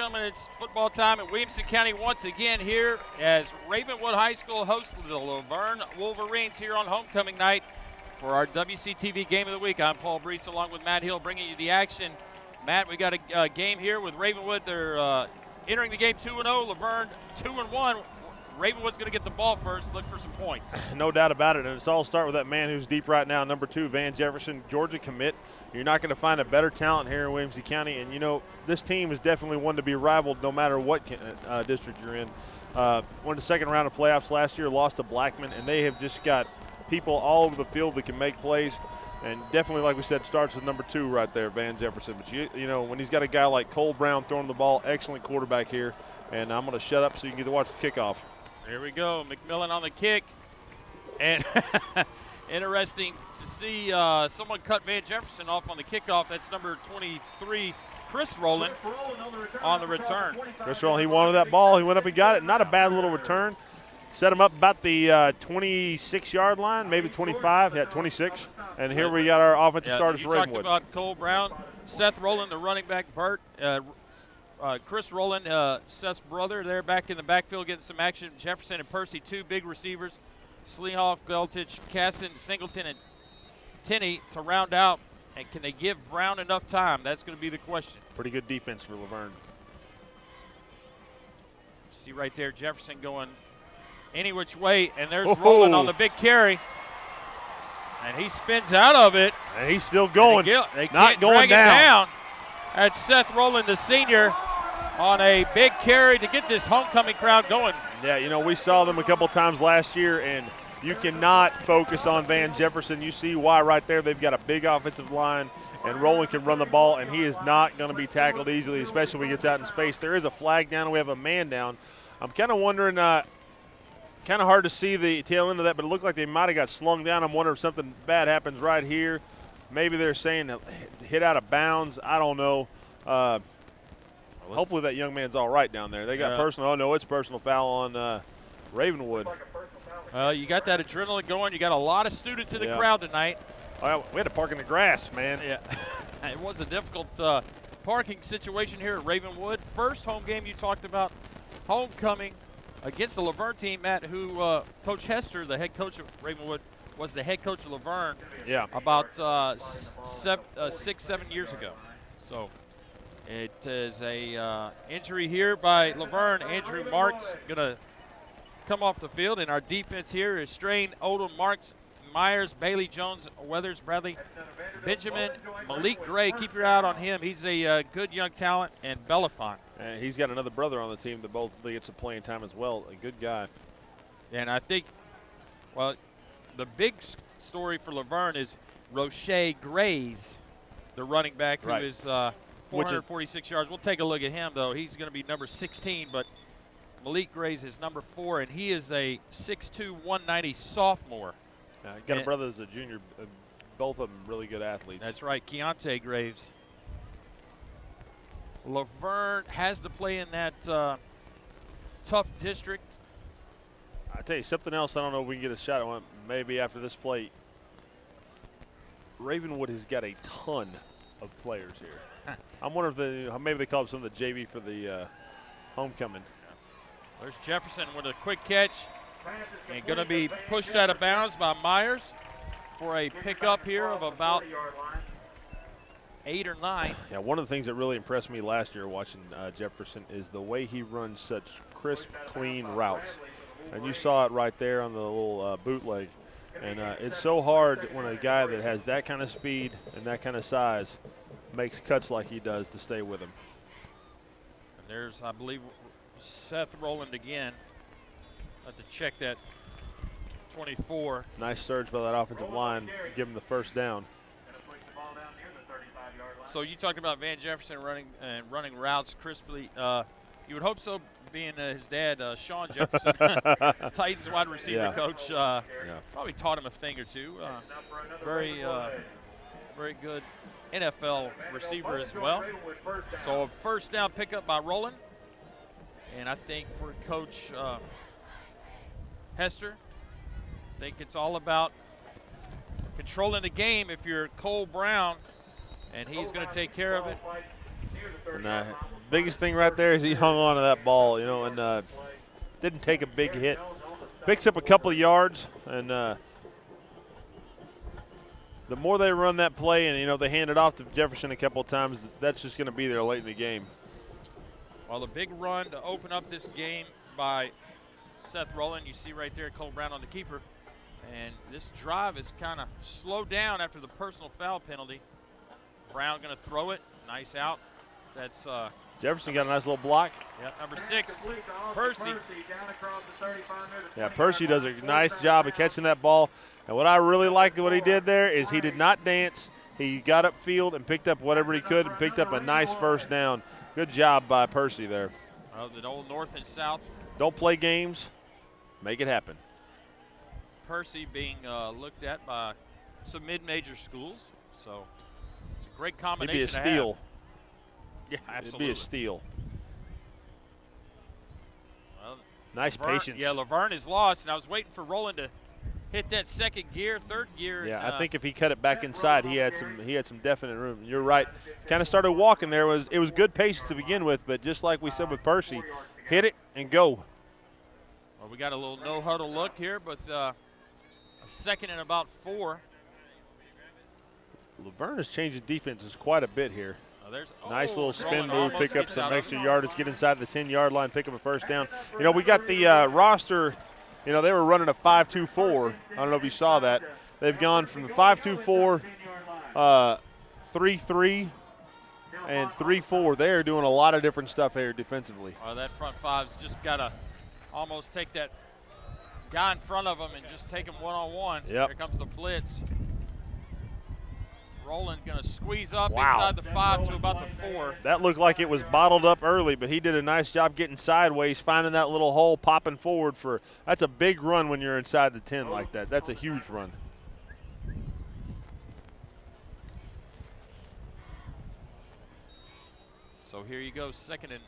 gentlemen, it's football time in Williamson County once again here as Ravenwood High School hosts the LaVergne Wolverines here on homecoming night for our WCTV Game of the Week. I'm Paul Brees along with Matt Hill bringing you the action. Matt, we got a game here with Ravenwood. They're entering the game 2-0, LaVergne 2-1. Ravenwood's going to get the ball first, look for some points. No doubt about it, and it's all start with that man who's deep right now, number 2, Van Jefferson, Georgia commit. You're not going to find a better talent here in Williamson County, and you know, this team is definitely one to be rivaled no matter what district you're in. Won the second round of playoffs last year, lost to Blackman, and they have just got people all over the field that can make plays. And definitely, like we said, starts with number 2 right there, Van Jefferson. But you know, when he's got a guy like Cole Brown throwing the ball, excellent quarterback here. And I'm going to shut up so you can get to watch the kickoff. Here we go, McMillan on the kick. And interesting to see someone cut Van Jefferson off on the kickoff. That's number 23, Chris Rowland, on the return. Chris Rowland, he wanted that ball. He went up and got it. Not a bad little return. Set him up about the 26-yard line, maybe 25. Yeah, 26. And here we got our offensive starters for Ravenwood. You talked about Cole Brown, Seth Rowland, the running back, Bert. Chris Rowland, Seth's brother, there back in the backfield getting some action. Jefferson and Percy, 2 big receivers. Sleehoff, Beltich, Casson, Singleton, and Tinney to round out. And can they give Brown enough time? That's going to be the question. Pretty good defense for LaVergne. See right there, Jefferson going any which way, and there's Rowland on the big carry. And he spins out of it. And he's still going. They not going down. That's Seth Rowland, the senior, on a big carry to get this homecoming crowd going. Yeah, you know, we saw them a couple times last year, and you cannot focus on Van Jefferson. You see why right there. They've got a big offensive line, and Rowland can run the ball, and he is not going to be tackled easily, especially when he gets out in space. There is a flag down, and we have a man down. I'm kind of wondering, kind of hard to see the tail end of that, but it looked like they might have got slung down. I'm wondering if something bad happens right here. Maybe they're saying that hit out of bounds. I don't know. Hopefully that young man's all right down there. They got personal. Oh, no, it's personal foul on Ravenwood. You got that adrenaline going. You got a lot of students in the crowd tonight. Oh, we had to park in the grass, man. Yeah, it was a difficult parking situation here at Ravenwood. First home game you talked about, homecoming against the LaVergne team, Matt, who Coach Hester, the head coach of Ravenwood, was the head coach of LaVergne about 6-7 years ago. So it is a injury here by LaVergne. Andrew Marks going to come off the field, and our defense here is Strain, Odom, Marks, Myers, Bailey, Jones, Weathers, Bradley, Benjamin, Malik Gray. Keep your eye on him. He's a good young talent, and Belafont. And he's got another brother on the team that both get some playing time as well. A good guy. And I think, well, the big story for LaVergne is Roche Grays, the running back, who is 446 yards. We'll take a look at him, though. He's going to be number 16, but Malik Grays is number 4, and he is a 6'2", 190 sophomore. Got a brother that's a junior. Both of them really good athletes. That's right, Keontae Graves. LaVergne has to play in that tough district. I tell you something else. I don't know if we can get a shot at one. Maybe after this play. Ravenwood has got a ton of players here. I'm wondering if maybe they call up some of the JV for the homecoming. There's Jefferson with a quick catch. And going to be pushed out of bounds by Myers for a pickup here of about 8 or 9. Yeah, one of the things that really impressed me last year watching Jefferson is the way he runs such crisp, clean routes. And you saw it right there on the little bootleg. And it's so hard when a guy that has that kind of speed and that kind of size makes cuts like he does to stay with him. And there's, I believe, Seth Rowland again. Have to check that 24. Nice surge by that offensive line, give him the first down. So you talked about Van Jefferson running routes crisply. You would hope so, being his dad, Sean Jefferson, Titans wide receiver coach. Probably taught him a thing or two. Very good NFL receiver as well. So a first down pickup by Rowland. And I think for Coach Hester, I think it's all about controlling the game if you're Cole Brown, and he's going to take care of it. And biggest thing right there is he hung on to that ball, you know, and didn't take a big hit. Picks up a couple of yards, and the more they run that play and, you know, they hand it off to Jefferson a couple of times, that's just going to be there late in the game. Well, the big run to open up this game by Seth Rowland, you see right there, Cole Brown on the keeper. And this drive is kind of slowed down after the personal foul penalty. Brown going to throw it. Nice out. That's Jefferson got a nice little block. Yeah, number 6, Percy. Yeah, Percy does a nice job of catching that ball. And what I really liked what he did there is he did not dance. He got upfield and picked up whatever he could and picked up a nice first down. Good job by Percy there. The old north and south. Don't play games. Make it happen. Percy being looked at by some mid-major schools. So it's a great combination. It'd be a steal. Yeah, absolutely. It'd be a steal. Well, nice LaVergne, patience. Yeah, LaVergne is lost, and I was waiting for Rowland to hit that second gear, third gear. Yeah, I think if he cut it back inside, he had some definite room. You're right. Kind of started walking there. It was good patience to begin with, but just like we said with Percy, hit it and go. Well, we got a little no-huddle look here, but a second and about 4. LaVergne has changed his defenses quite a bit here. Nice little spin move, pick up some extra yardage, get inside the 10-yard line, pick up a first down. You know, we got the roster, you know, they were running a 5-2-4. I don't know if you saw that. They've gone from the 5-2-4, 3-3, and 3-4. They're doing a lot of different stuff here defensively. That front five's just got to almost take that guy in front of him and just take him one-on-one. Yep. Here comes the blitz. Rowland going to squeeze up inside the 5 to about the 4. That looked like it was bottled up early, but he did a nice job getting sideways, finding that little hole, popping forward that's a big run when you're inside the 10 like that. That's a huge run. So here you go, second and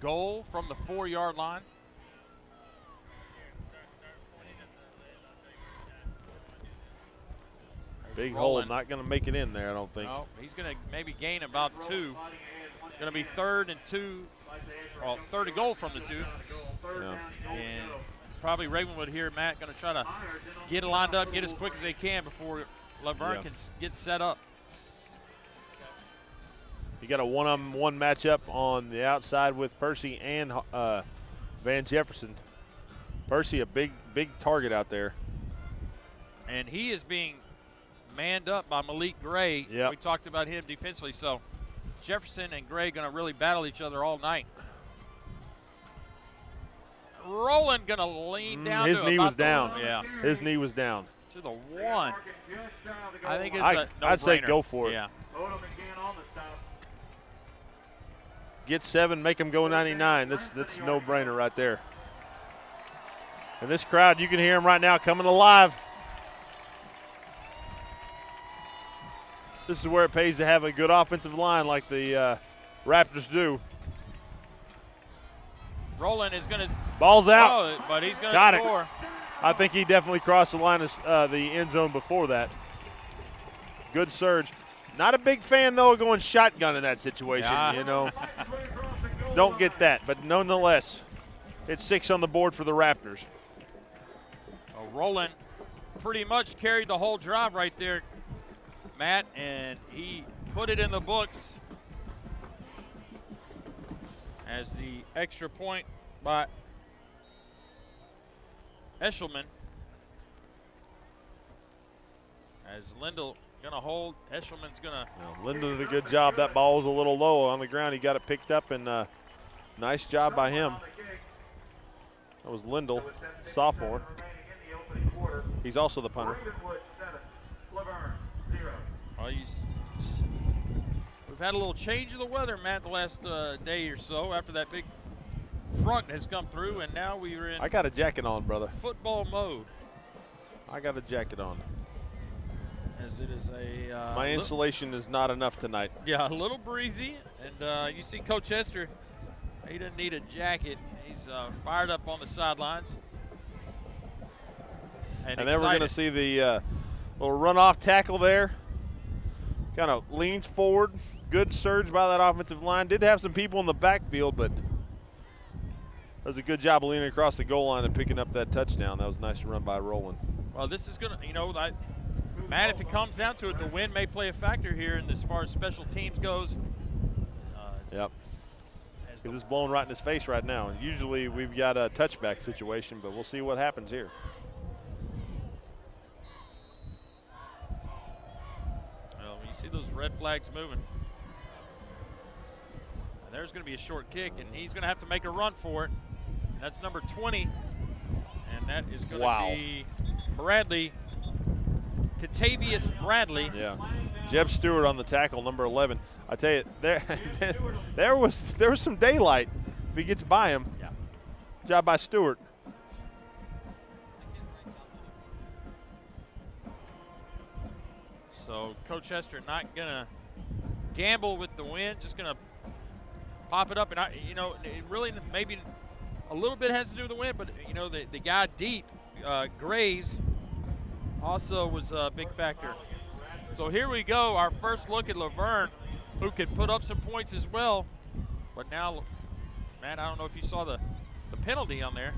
goal from the 4-yard line. Big hole, not going to make it in there, I don't think. No, he's going to maybe gain about 2. Going to be 3rd and 2. Well, 3rd and goal from the 2. Yeah. And probably Ravenwood here, Matt, going to try to get it lined up, get as quick as they can before LaVergne can get set up. You got a one-on-one matchup on the outside with Percy and Van Jefferson. Percy, a big target out there. And he is being manned up by Malik Gray. Yep. We talked about him defensively, so Jefferson and Gray going to really battle each other all night. Rowland going to lean down. His knee was down. Yeah. His knee was down. To the 1. I think it's I'd say go for it. Yeah. Get 7, make him go 99. That's a no-brainer right there. And this crowd, you can hear them right now coming alive. This is where it pays to have a good offensive line like the Raptors do. Rowland is going to – ball's out. But he's going to score. I think he definitely crossed the line of the end zone before that. Good surge. Not a big fan, though, of going shotgun in that situation, you know. Don't get that. But nonetheless, it's 6 on the board for the Raptors. Rowland pretty much carried the whole drive right there, Matt, and he put it in the books as the extra point by Eshelman. As Lindell going to hold, Eshelman's going to. Lindell did a good job. That ball was a little low on the ground. He got it picked up, and nice job by him. That was Lindell, sophomore. He's also the punter. Well, we've had a little change of the weather, Matt, the last day or so after that big front has come through, and now we are in. I got a jacket on, brother. Football mode. I got a jacket on. As it is a. My insulation is not enough tonight. Yeah, a little breezy, and you see Coach Hester. He doesn't need a jacket. He's fired up on the sidelines. And then we're going to see the little runoff tackle there. Kind of leans forward, good surge by that offensive line. Did have some people in the backfield, but does a good job of leaning across the goal line and picking up that touchdown. That was a nice run by Rowland. Well, this is going to, Matt, if it comes down to it, the wind may play a factor here and as far as special teams goes. Yep. Because it's blowing right in his face right now. And usually we've got a touchback situation, but we'll see what happens here. Well, when you see those red flags moving, there's going to be a short kick, and he's going to have to make a run for it. That's number 20, and that is going to be Bradley, Catavius Bradley. Yeah. Jeb Stewart on the tackle, number 11. I tell you, there was some daylight if he gets by him. Yeah. Job by Stewart. So Coach Hester not going to gamble with the win, just going to pop it up. And, it really maybe a little bit has to do with the win, but, the guy deep, Graves, also was a big factor. So here we go, our first look at LaVergne, who could put up some points as well. But now, man, I don't know if you saw the penalty on there.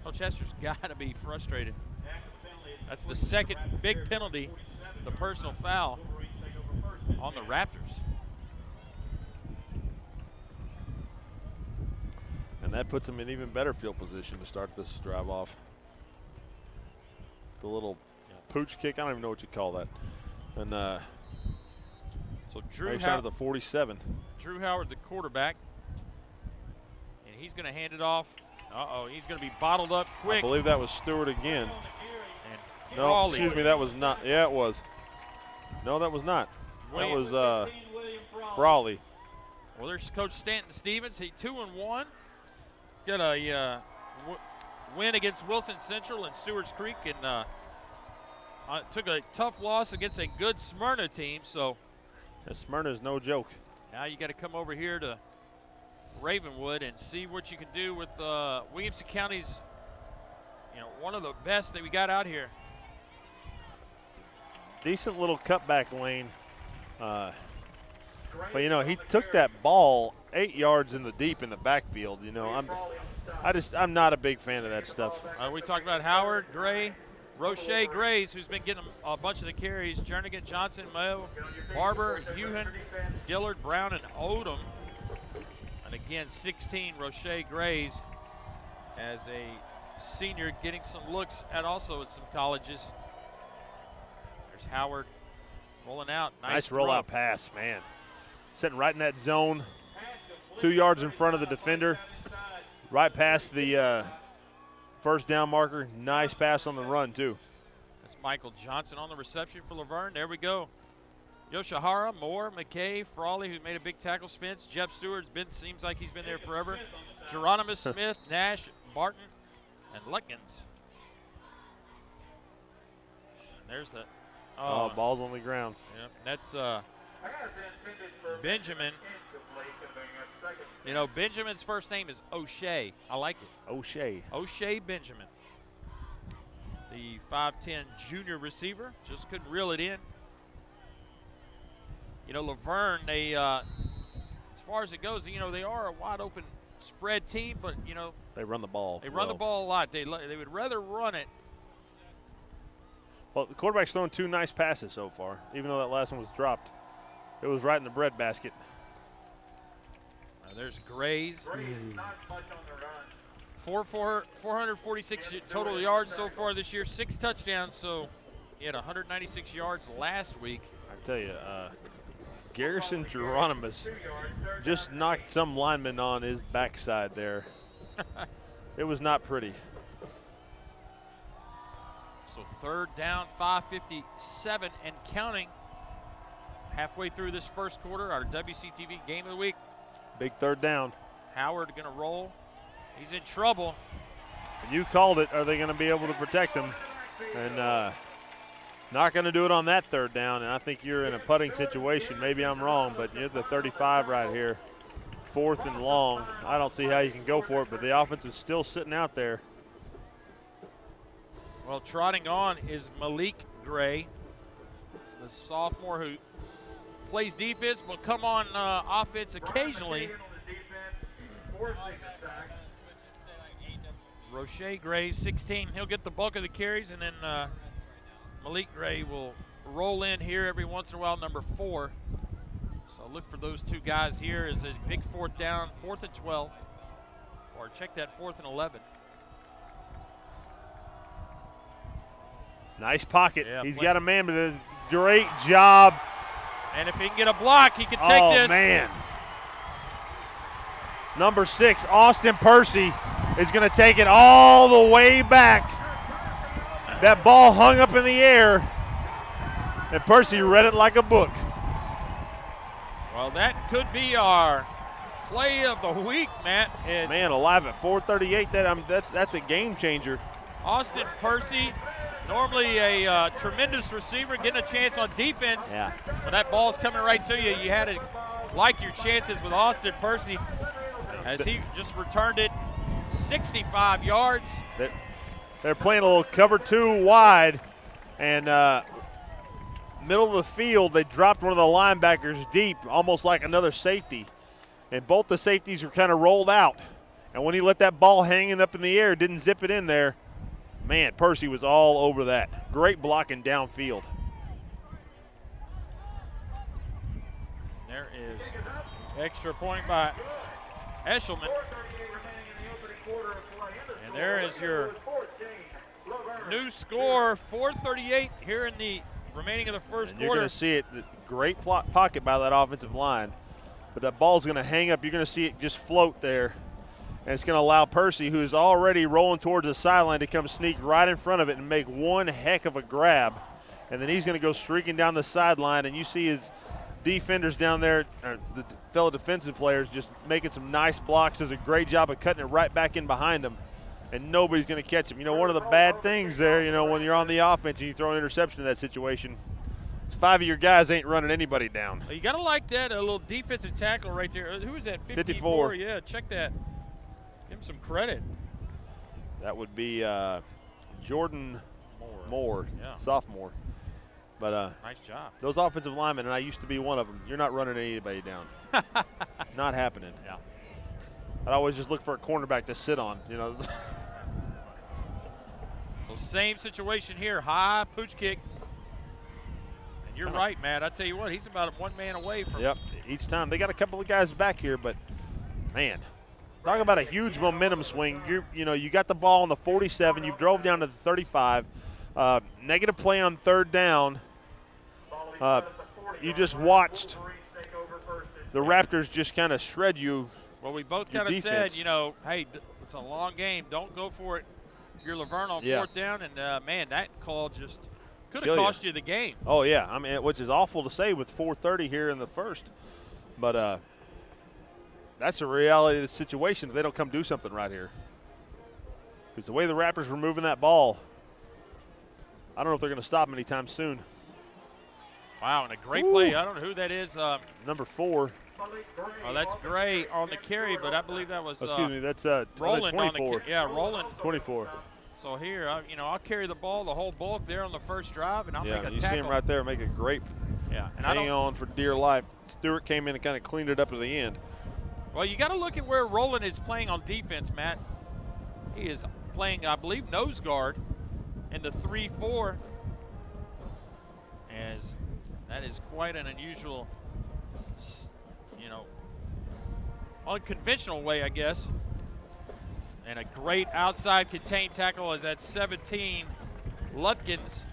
Coach Hester's got to be frustrated. That's the second big penalty, the personal foul on the Raptors. And that puts them in even better field position to start this drive off. The little pooch kick, I don't even know what you call that. And so Drew out of the 47. Drew Howard, the quarterback, and he's going to hand it off. He's going to be bottled up quick. I believe that was Stewart again. And no, excuse me, that was not. Yeah, it was. No, that was not. That was Frawley. Well, there's Coach Stanton Stevens. He 2-1. Got a win against Wilson Central and Stewart's Creek, and took a tough loss against a good Smyrna team. So Smyrna's no joke. Now you got to come over here to Ravenwood and see what you can do with Williamson County's, one of the best that we got out here. Decent little cutback lane. But, he took that ball 8 yards in the deep in the backfield. I'm not a big fan of that stuff. We talked about Howard, Gray, Roche Grays, who's been getting a bunch of the carries. Jernigan, Johnson, Moe, Barber, Hewhan, Dillard, Brown, and Odom. And again, 16, Roche Grays as a senior getting some looks at some colleges. There's Howard rolling out. Nice rollout pass, man. Sitting right in that zone, 2 yards in front of the defender, right past the first down marker. Nice pass on the run, too. That's Michael Johnson on the reception for LaVergne. There we go. Yoshihara, Moore, McKay, Frawley, who made a big tackle, Spence. Jeff Stewart's seems like he's been there forever. Geronimus Smith, Nash, Barton, and Lutkins. There's the ball's on the ground. Yep, that's Benjamin. Benjamin's first name is O'Shea. I like it. O'Shea Benjamin. The 5'10 junior receiver. Just couldn't reel it in. LaVergne, they, as far as it goes, they are a wide open spread team, but, they run the ball. They run the ball a lot. They would rather run it. Well, the quarterback's thrown 2 nice passes so far, even though that last one was dropped. It was right in the breadbasket. There's Grays. 446 total yards so far this year, 6 touchdowns. So he had 196 yards last week. I tell you, Garrison Geronimus just knocked some lineman on his backside there. It was not pretty. So third down, 5:57 and counting. Halfway through this first quarter, our WCTV game of the week. Big third down. Howard going to roll. He's in trouble. You called it. Are they going to be able to protect him? And not going to do it on that third down. And I think you're in a putting situation. Maybe I'm wrong, but you're the 35 right here. 4th and long. I don't see how you can go for it, but the offense is still sitting out there. Well, trotting on is Malik Gray, the sophomore who plays defense, but come on offense occasionally. Roche Gray, 16. He'll get the bulk of the carries, and then Malik Gray will roll in here every once in a while, number 4. So look for those two guys here as a big 4th down, 4th and 12. Or check that 4th and 11. Nice pocket. Yeah, He's got a man, but a great job. And if he can get a block, he can take this. Oh, man. Number 6, Austin Percy, is going to take it all the way back. That ball hung up in the air, and Percy read it like a book. Well, that could be our play of the week, Matt. Man, alive at 4:38. That's a game changer. Austin Percy, normally a tremendous receiver, getting a chance on defense. Yeah. But that ball's coming right to you. You had to like your chances with Austin Percy as he just returned it 65 yards. They're playing a little cover 2 wide, and middle of the field, they dropped one of the linebackers deep, almost like another safety. And both the safeties were kind of rolled out. And when he let that ball hanging up in the air, didn't zip it in there, man, Percy was all over that. Great blocking downfield. There is extra point by Eshelman. And there is your new score, 4:38 here in the remaining of the first And you're quarter. going to see it, great pocket by that offensive line. But that ball's going to hang up. You're going to see it just float there. And it's going to allow Percy, who is already rolling towards the sideline, to come sneak right in front of it and make one heck of a grab. And then he's going to go streaking down the sideline, and you see his defenders down there, or the fellow defensive players, just making some nice blocks. Does a great job of cutting it right back in behind him, and nobody's going to catch him. You know, one of the bad things there, you know, when you're on the offense and you throw an interception in that situation, it's 5 of your guys ain't running anybody down. You got to like that, a little defensive tackle right there. Who is that, 54? Yeah, check that. Give him some credit. That would be Jordan Moore, Yeah. sophomore. But Nice job. those offensive linemen, and I used to be one of them, you're not running anybody down. Not happening. Yeah. I'd always just look for a cornerback to sit on, you know. So same situation here, high pooch kick. And you're right, Matt. I tell you what, he's about 1 man away from. Yep, each time. They got a couple of guys back here, but, man, talk about a huge momentum swing. You got the ball on the 47. You drove down to the 35. Negative play on 3rd down. You just watched the Raptors just kind of shred you. Well, we both kind of said, hey, it's a long game. Don't go for it. You're LaVergne on 4th down, and, man, that call just could have cost you the game. Oh, yeah, I mean, which is awful to say with 4:30 here in the first. But that's the reality of the situation if they don't come do something right here. Because the way the Raptors were moving that ball, I don't know if they're going to stop them anytime soon. Wow, and a great play. I don't know who that is. Number 4. Oh, that's Gray on the carry, but I believe that was Excuse me, that's Roland on 24. the Roland. 24. So here, I'll carry the ball, the whole bulk there on the first drive, and I'll make a you tackle. see him right there make a great hang on for dear life. Stewart came in and kind of cleaned it up at the end. Well, you got to look at where Roland is playing on defense, Matt. He is playing, I believe, nose guard in the 3-4. As that is quite an unusual, unconventional way, I guess. And a great outside contained tackle is at 17, Lutkins.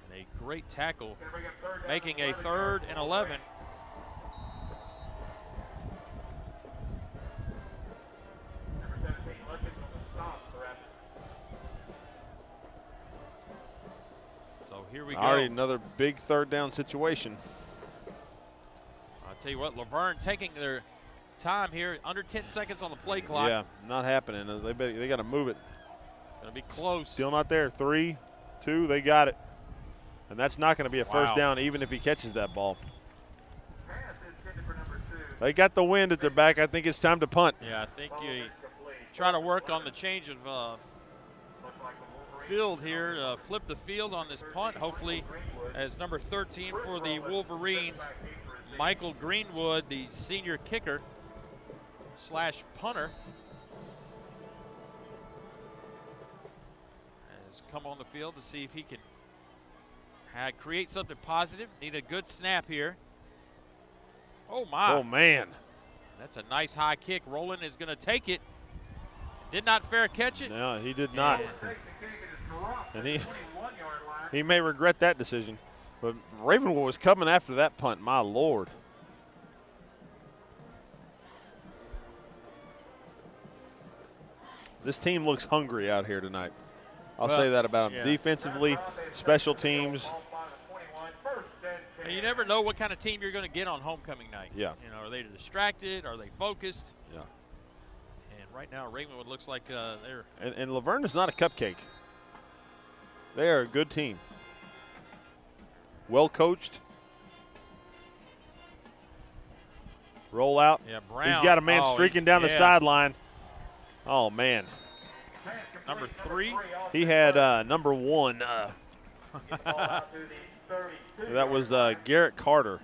And a great tackle, making a 3rd and 11. So here we go. Already another big 3rd down situation. I'll tell you what, LaVergne taking their time here, under 10 seconds on the play clock. Yeah, not happening. They got to move it. Going to be close. Still not there. 3, 2, they got it. And that's not going to be a first down even if he catches that ball. They got the wind at their back. I think it's time to punt. Yeah, I think you try to work on the change of field here, flip the field on this punt, hopefully, as number 13 for the Wolverines, Michael Greenwood, the senior kicker / punter, has come on the field to see if he can create something positive. Need a good snap here. Oh, my. Oh, man. That's a nice high kick. Rowland is going to take it. Did not fair catch it. No, he did not. And he may regret that decision. But Ravenwood was coming after that punt, my Lord. This team looks hungry out here tonight. I'll say that about them. Yeah. Defensively, special teams. And you never know what kind of team you're going to get on homecoming night. Yeah. You know, are they distracted? Are they focused? Yeah. And right now, Ravenwood looks like they're. And LaVergne is not a cupcake. They are a good team. Well coached. Roll out. Yeah, Brown. He's got a man streaking down the sideline. Oh, man. Number 3. He had number 1. That was Garrett Carter.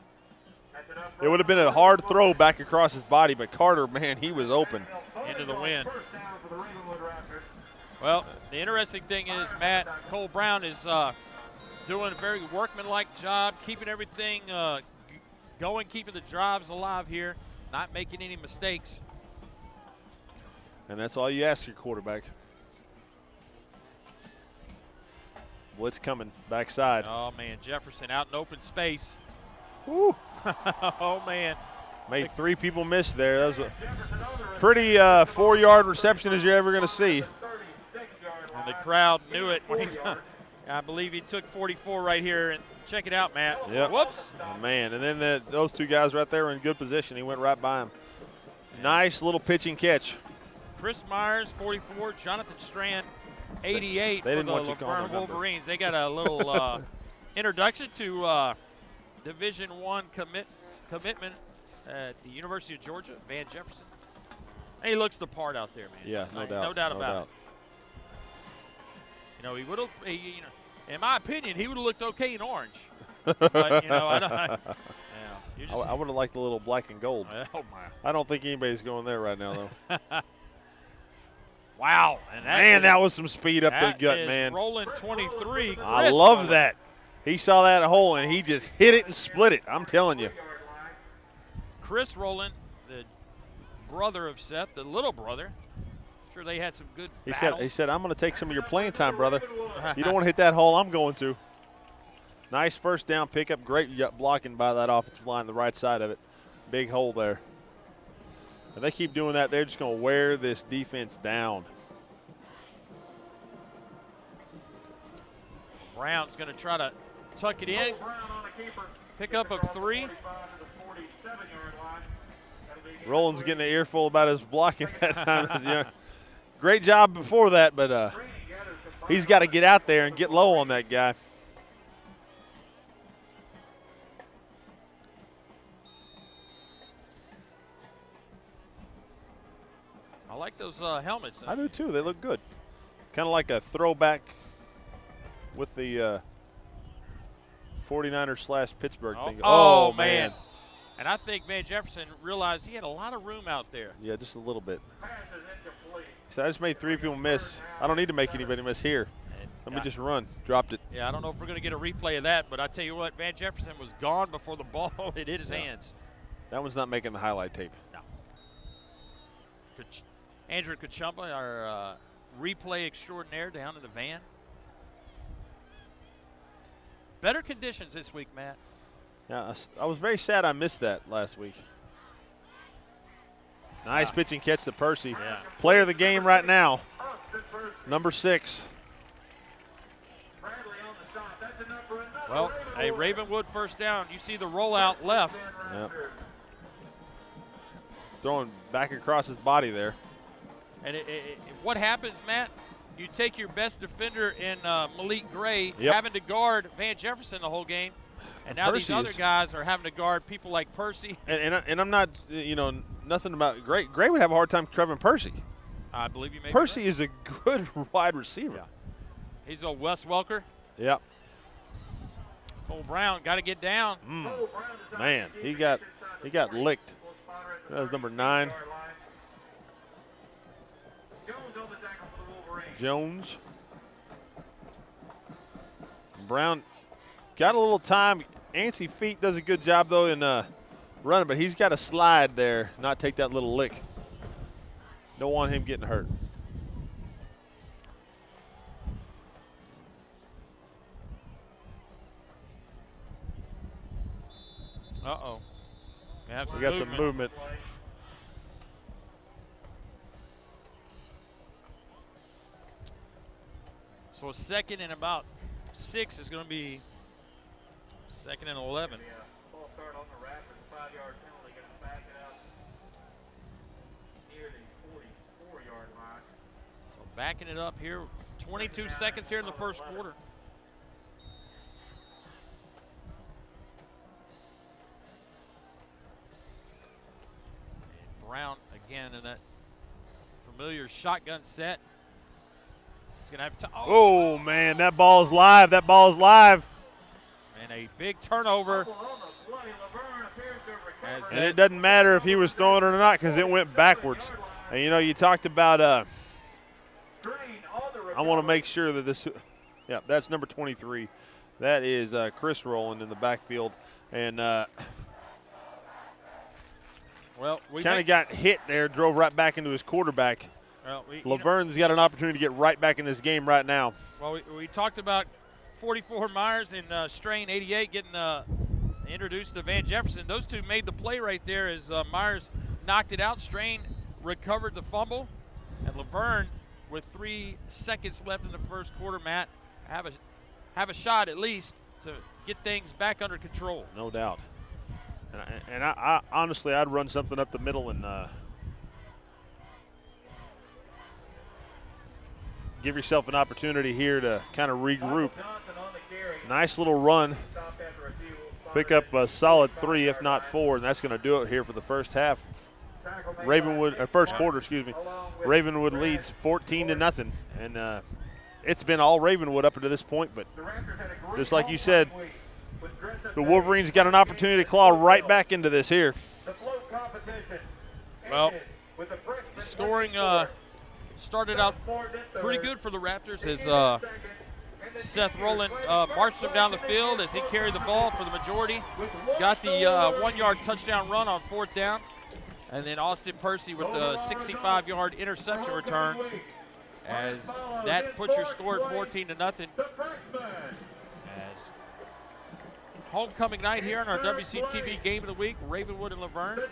It would have been a hard throw back across his body, but Carter, man, he was open. Into the wind. Well, the interesting thing is, Matt, Cole Brown is doing a very workmanlike job, keeping everything going, keeping the drives alive here, not making any mistakes. And that's all you ask your quarterback. Blitz coming, backside. Oh, man, Jefferson out in open space. Woo. Oh, man. Made 3 people miss there. That was a pretty 4-yard reception as you're ever going to see. And the crowd knew it. When I believe he took 44 right here. And check it out, Matt. Yep. Whoops. Oh, man. And then those 2 guys right there were in good position. He went right by him. Nice little pitching catch. Chris Myers, 44. Jonathan Strand, 88 They didn't for want the you to call LaVergne the number. Wolverines. They got a little introduction to Division I commitment at the University of Georgia, Van Jefferson. And he looks the part out there, man. Yeah, no doubt. No doubt about it. You know, he would have, in my opinion, he would have looked okay in orange. But, you know, I would have liked the little black and gold. Oh, my. I don't think anybody's going there right now, though. Wow. And that was some speed up the gut, man. Rolling 23. I love that. He saw that hole, and he just hit it and split it. I'm telling you. Chris Rowland, the brother of Seth, the little brother. Sure, they had some good battles. He said, I'm going to take some of your playing time, brother. You don't want to hit that hole, I'm going to. Nice first down pickup. Great blocking by that offensive line, the right side of it. Big hole there. If they keep doing that, they're just going to wear this defense down. Brown's going to try to tuck it in. Pick up of 3. Roland's getting an earful about his blocking that time. Great job before that, but he's got to get out there and get low on that guy. I like those helmets. I do too. They look good. Kind of like a throwback with the 49ers / Pittsburgh thing. Oh, man. And I think Van Jefferson realized he had a lot of room out there. Yeah, just a little bit. He said, I just made 3 people miss. I don't need to make anybody miss here. Let me just run. Dropped it. Yeah, I don't know if we're going to get a replay of that, but I tell you what, Van Jefferson was gone before the ball it hit his hands. That one's not making the highlight tape. No. Andrew Kachumba, our replay extraordinaire down in the van. Better conditions this week, Matt. Yeah, I was very sad I missed that last week. Nice pitching catch to Percy. Yeah. Player of the game right now, number 6. Well, a Ravenwood first down. You see the rollout left. Yep. Throwing back across his body there. And what happens, Matt? You take your best defender in Malik Gray, having to guard Van Jefferson the whole game. And now these other guys are having to guard people like Percy. And I'm not, nothing about Gray. Gray would have a hard time covering Percy. I believe you may Percy be right. is a good wide receiver. Yeah. He's a Wes Welker. Yep. Cole Brown got to get down. Man, he got licked. That was number 9. Jones. Brown got a little time. Antsy Feet does a good job, though, in running, but he's got to slide there, not take that little lick. Don't want him getting hurt. Uh-oh. We got some movement. So a second and about 6 is going to be second and 11. False start on the Raptors, 5-yard penalty, going to back it up near the 44-yard line. So backing it up here, 22 seconds here in the first quarter. And Brown again in that familiar shotgun set. He's going to have to. Oh, man, that ball's live. That ball's live. And a big turnover. And it doesn't matter if he was throwing it or not because it went backwards. And, you know, you talked about I want to make sure that this – yeah, that's number 23. That is Chris Rowland in the backfield. And well, we kind of got hit there, drove right back into his quarterback. Well, LaVergne's got an opportunity to get right back in this game right now. Well, we talked about 44 Myers and Strain 88 getting introduced to Van Jefferson. Those two made the play right there as Myers knocked it out. Strain recovered the fumble. And LaVergne, with 3 seconds left in the first quarter, Matt, have a shot at least to get things back under control. No doubt. And I honestly, I'd run something up the middle and give yourself an opportunity here to kind of regroup. Nice little run. Pick up a solid 3, if not 4, and that's going to do it here for the first half. First quarter, excuse me. Ravenwood leads 14-0, and it's been all Ravenwood up to this point. But just like you said, the Wolverines got an opportunity to claw right back into this here. Well, the scoring started out pretty good for the Raptors as Seth Rowland marched them down the field as he carried the ball for the majority. Got the 1-yard touchdown run on 4th down. And then Austin Percy with the 65-yard interception return as that puts your score at 14-0. As homecoming night here on our WCTV Game of the Week, Ravenwood and LaVergne.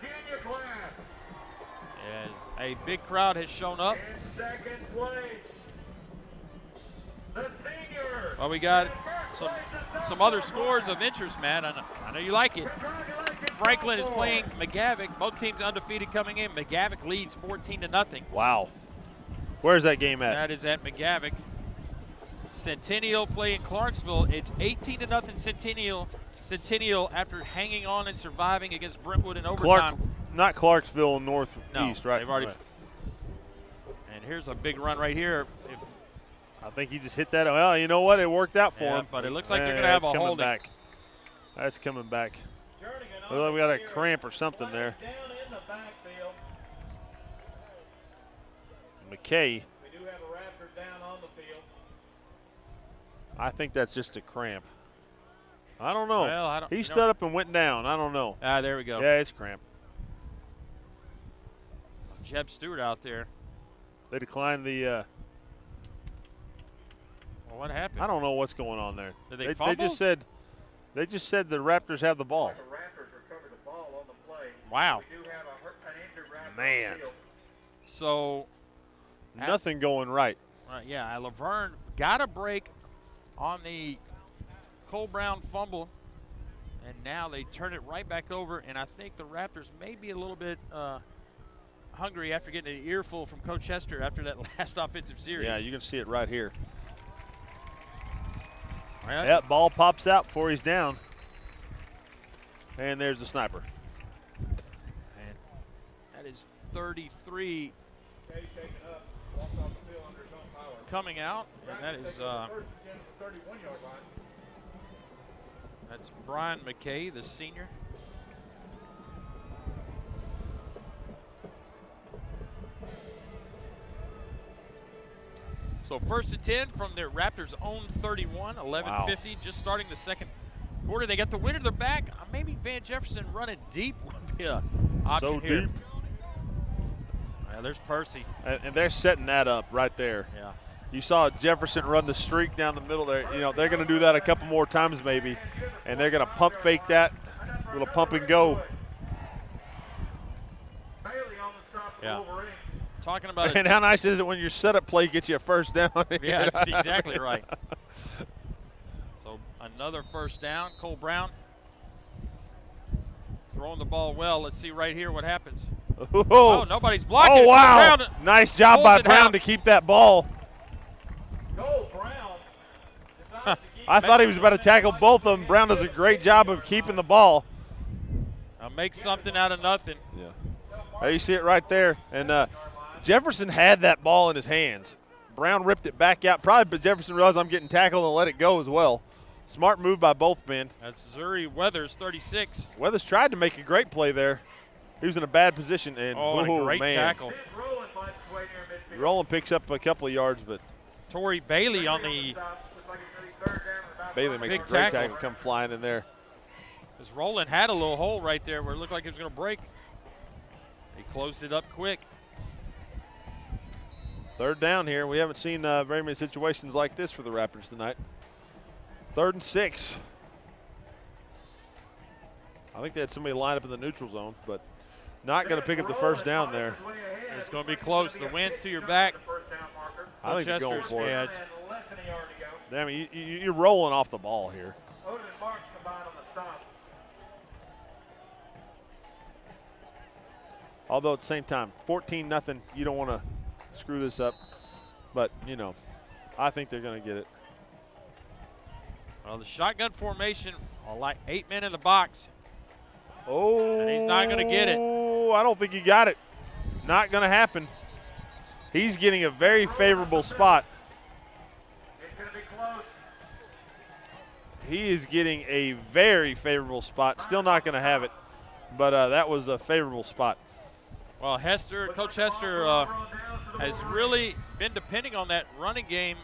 As a big crowd has shown up. Well, we got some other scores of interest, Matt. I know you like it. Franklin is playing McGavock. Both teams undefeated coming in. McGavock leads 14-0. Wow. Where's that game at? That is at McGavock. Centennial playing Clarksville. It's 18-0 Centennial. Centennial after hanging on and surviving against Brentwood in overtime. Not Clarksville Northeast, no, right? They've already. Right. And here's a big run right here. I think he just hit that. Well, you know what? It worked out for him. But it looks like they're going to have a holding. Back. That's coming back. Well, we got a cramp or something there. McKay. We do have a Raptor down on the field. I think that's just a cramp. I don't know. Well, he stood up and went down. I don't know. There we go. Yeah, it's cramp. Jeb Stewart out there. They declined the. Well, what happened? I don't know what's going on there. Did they fumble? They just said the Raptors have the ball. The Raptors recovered the ball on the play. Wow. We do have an injured Raptor Man. on the field. So. Nothing going right. Yeah, LaVergne got a break on the Cole Brown fumble, and now they turn it right back over, and I think the Raptors may be a little bit hungry after getting an earful from Coach Hester after that last offensive series. Yeah, you can see it right here. Right. Yep, ball pops out before he's down. And there's the sniper. And that is 33. Okay, taken up. coming out, and that is that's Brian McKay, the senior. So 1st and 10 from their Raptors' own 31, 11:50, just starting the second quarter. They got the wind at their back. Maybe Van Jefferson running deep would be an option here. So deep. Yeah, there's Percy. And they're setting that up right there. Yeah. You saw Jefferson run the streak down the middle there. You know, they're going to do that a couple more times maybe, and they're going to pump fake that, little pump and go. Yeah. Talking about and how nice is it when your setup play gets you a first down? Yeah, that's exactly right. So another first down. Cole Brown throwing the ball well. Let's see right here what happens. Oh, nobody's blocking. Oh, wow. Brown nice job by Brown to keep that ball. Cole Brown. I thought he was about to tackle both of them. Brown does a great job of keeping the ball. Make something out of nothing. Yeah. There you see it right there. And Jefferson had that ball in his hands. Brown ripped it back out. Probably, but Jefferson realized I'm getting tackled and let it go as well. Smart move by both men. That's Zuri Weathers, 36. Weathers tried to make a great play there. He was in a bad position. And a great tackle. Roland picks up a couple of yards, but Torrey Bailey on the Bailey makes a great tackle, come flying in there. Because Roland had a little hole right there where it looked like it was going to break. He closed it up quick. 3rd down here. We haven't seen very many situations like this for the Raptors tonight. 3rd and 6. I think they had somebody line up in the neutral zone, but not going to pick up the first down there. It's going to be close. The wind's to your back. I think you're going for it. Damn, you're rolling off the ball here. Although at the same time, 14-0, you don't want to screw this up. But, you know, I think they're going to get it. Well, the shotgun formation, like 8 men in the box. Oh. And he's not going to get it. I don't think he got it. Not going to happen. He's getting a very favorable spot. It's going to be close. He is getting a very favorable spot. Still not going to have it, but that was a favorable spot. Well, Coach Hester has really been depending on that running game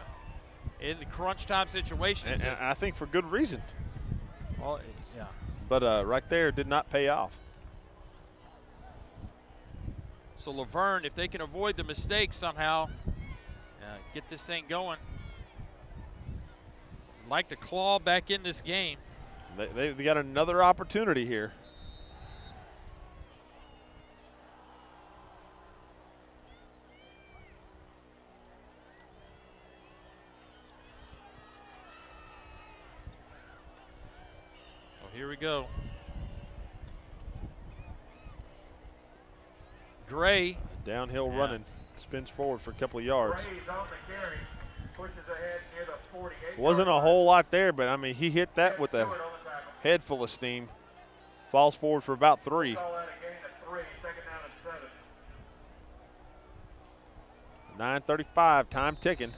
in the crunch time situations. And I think for good reason. Well, yeah. But right there did not pay off. So LaVergne, if they can avoid the mistakes somehow, get this thing going, like to claw back in this game. They got another opportunity here. Here we go. Gray. Downhill running. Spins forward for a couple of yards. Wasn't a whole lot there, but, I mean, he hit that with a head full of steam. Falls forward for about 3. 9:35, time ticking.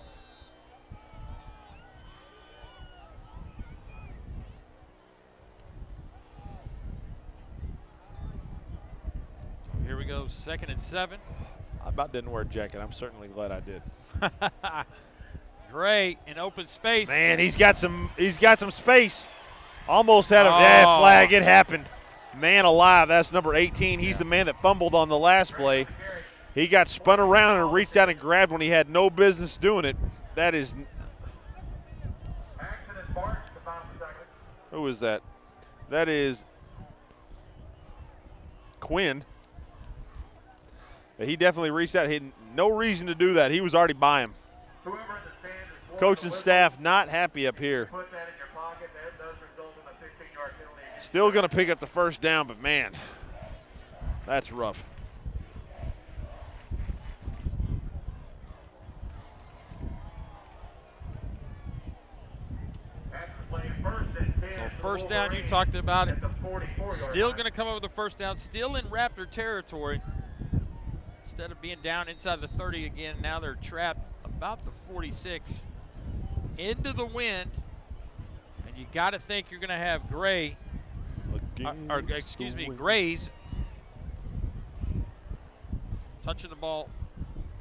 Here we go, 2nd and 7. I about didn't wear a jacket. I'm certainly glad I did. Gray in open space. Man, he's got some space. Almost had a flag. It happened. Man alive, that's number 18. He's the man that fumbled on the last play. He got spun around and reached out and grabbed when he had no business doing it. That is. Who is that? That is Quinn. He definitely reached out. He had no reason to do that. He was already by him. Coach and staff not happy up here. Still going to pick up the first down, but man, that's rough. So first down, you talked about it. Still going to come up with the first down. Still in Raptor territory. Instead of being down inside the 30 again, now they're trapped about the 46 into the wind. And you got to think you're going to have Gray, Grays touching the ball.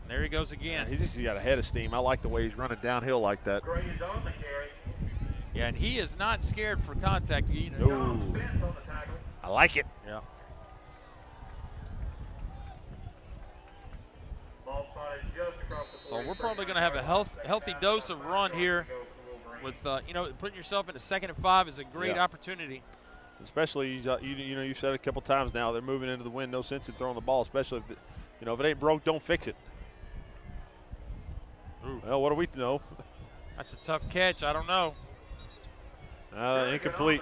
There he goes again. Yeah, he's got a head of steam. I like the way he's running downhill like that. Gray is on the carry. Yeah, and he is not scared for contact. You know. No. I like it. Yeah. Ball spotted just across the So we're probably going to have a healthy dose of run here. With putting yourself into 2nd and 5 is a great opportunity. Especially you've said it a couple times now. They're moving into the wind. No sense in throwing the ball, especially if if it ain't broke, don't fix it. Ooh. Well, what do we know? That's a tough catch. I don't know. Incomplete.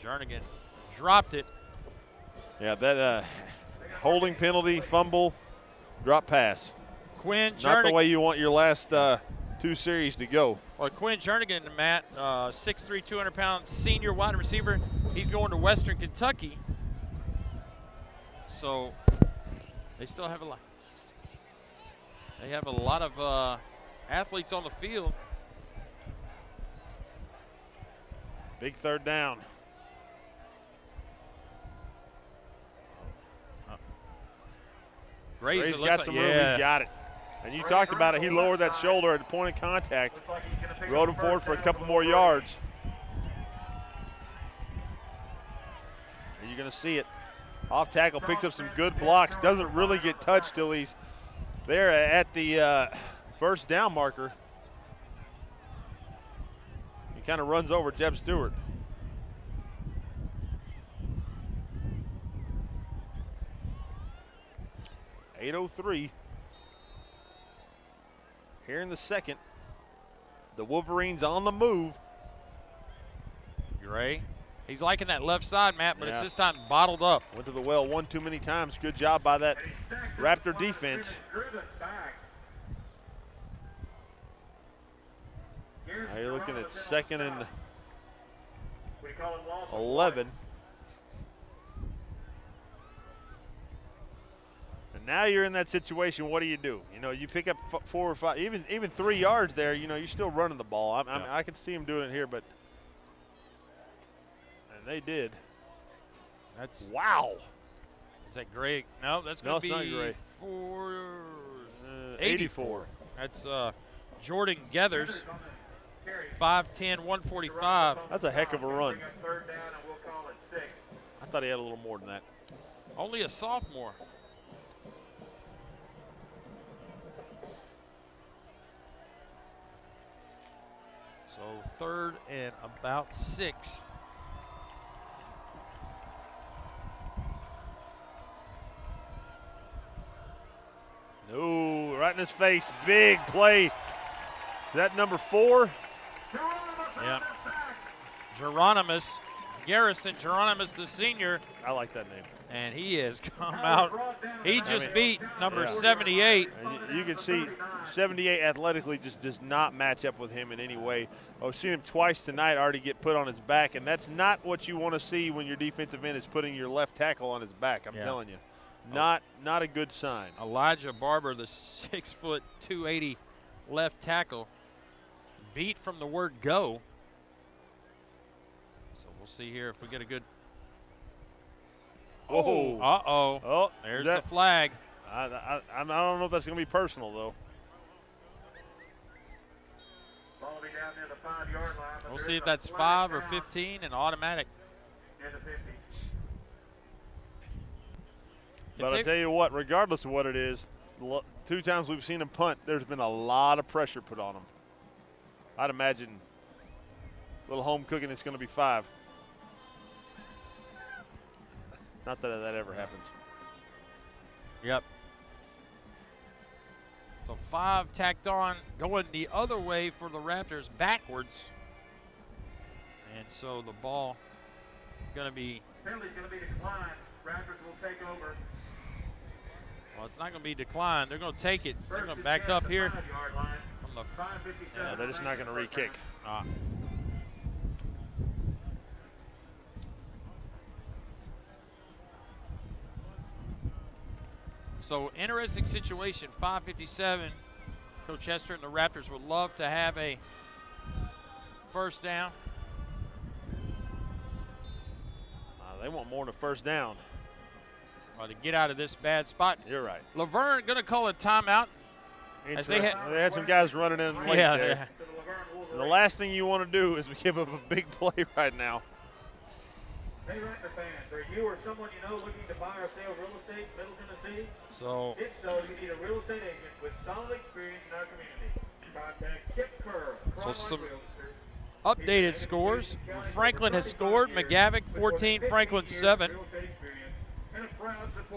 Jernigan dropped it. Yeah, that holding penalty, fumble, drop pass. Quinn Jernigan. Not the way you want your last 2 series to go. Well, Quinn Jernigan, Matt, 6'3", 200-pound senior wide receiver. He's going to Western Kentucky. So they still have a lot. They have a lot of athletes on the field. Big 3rd down. Gray's got some room. He's got it. And you talked about it. He lowered that shoulder at the point of contact. Rode him forward for a couple more yards. And you're going to see it. Off tackle, picks up some good blocks. Doesn't really get touched till he's there at the 1st down marker. He kind of runs over Jeb Stewart. .803. Here in the 2nd. The Wolverines on the move. Gray. He's liking that left side, Matt, but it's this time bottled up. Went to the well one too many times. Good job by that Raptor defense. Now you're looking at 2nd and 11. And now you're in that situation. What do? You pick up 4 or 5, even 3 yards there. You're still running the ball. I can see him doing it here, but and they did. That's wow. Is that Gray? No, that's going to be not Gray. 84. That's Jordan Gethers. 5'10", 145. That's a heck of a run. I thought he had a little more than that. Only a sophomore. So 3rd and about 6. No, right in his face. Big play. Is that number 4? Yeah. Garrison Geronimus, the senior. I like that name. And he has come out. He just beat number 78. And you can see 78 athletically just does not match up with him in any way. I've seen him twice tonight already get put on his back, and that's not what you want to see when your defensive end is putting your left tackle on his back. I'm telling you. Not a good sign. Elijah Barber, the 6', 280 left tackle, beat from the word go. So we'll see here if we get a good. Whoa. Uh-oh. Oh, there's the flag. I don't know if that's going to be personal, though. Ball will be down near the 5-yard line. We'll see if that's 5 or 15 and automatic. Near the 50. But I'll tell you what, regardless of what it is, 2 times we've seen him punt, there's been a lot of pressure put on him. I'd imagine a little home cooking, it's going to be 5. Not that that ever happens. Yep. So 5 tacked on, going the other way for the Raptors backwards. And so the ball going to be. Penalty's going to be declined. Raptors will take over. Well, it's not going to be declined. They're going to take it. They're going to back up here. From the yeah, they're just not going to re-kick. So interesting situation, 5:57. Coach Hester and the Raptors would love to have a first down. They want more than a first down. To get out of this bad spot. You're right. LaVergne going to call a timeout. As They had some guys running in late there. Yeah. And the last thing you want to do is give up a big play right now. Hey, Raptor fans, are you or someone you know looking to buy or sell real estate in Middle Tennessee? So If so, you need a real estate agent with solid experience in our community. Contact Chip Kerr, some Realtor. updated scores. Franklin has scored. McGavick 14, Franklin 7.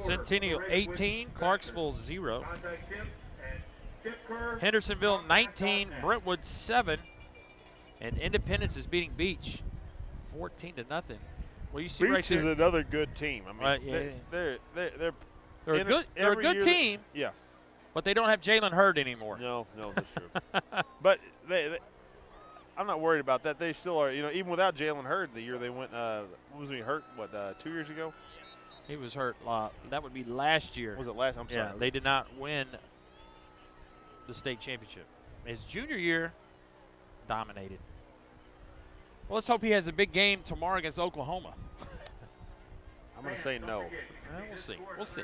Centennial 18, Clarksville 0. Contact Chip and Chip Kerr. Hendersonville 19, Brentwood 7. And Independence is beating Beach 14-0. Well, you see Beach right there. is another good team. I mean, Right, yeah. they're They're a good team, Yeah. but they don't have Jalen Hurd anymore. No, that's true. But I'm not worried about that. They still are. Even without Jalen Hurd, the year they went, was he hurt? 2 years ago? He was hurt. That would be last year. Was it last? I'm sorry. Yeah, they did not win the state championship. His junior year, dominated. Well, let's hope he has a big game tomorrow against Oklahoma. I'm going to say no. We'll see. We'll see.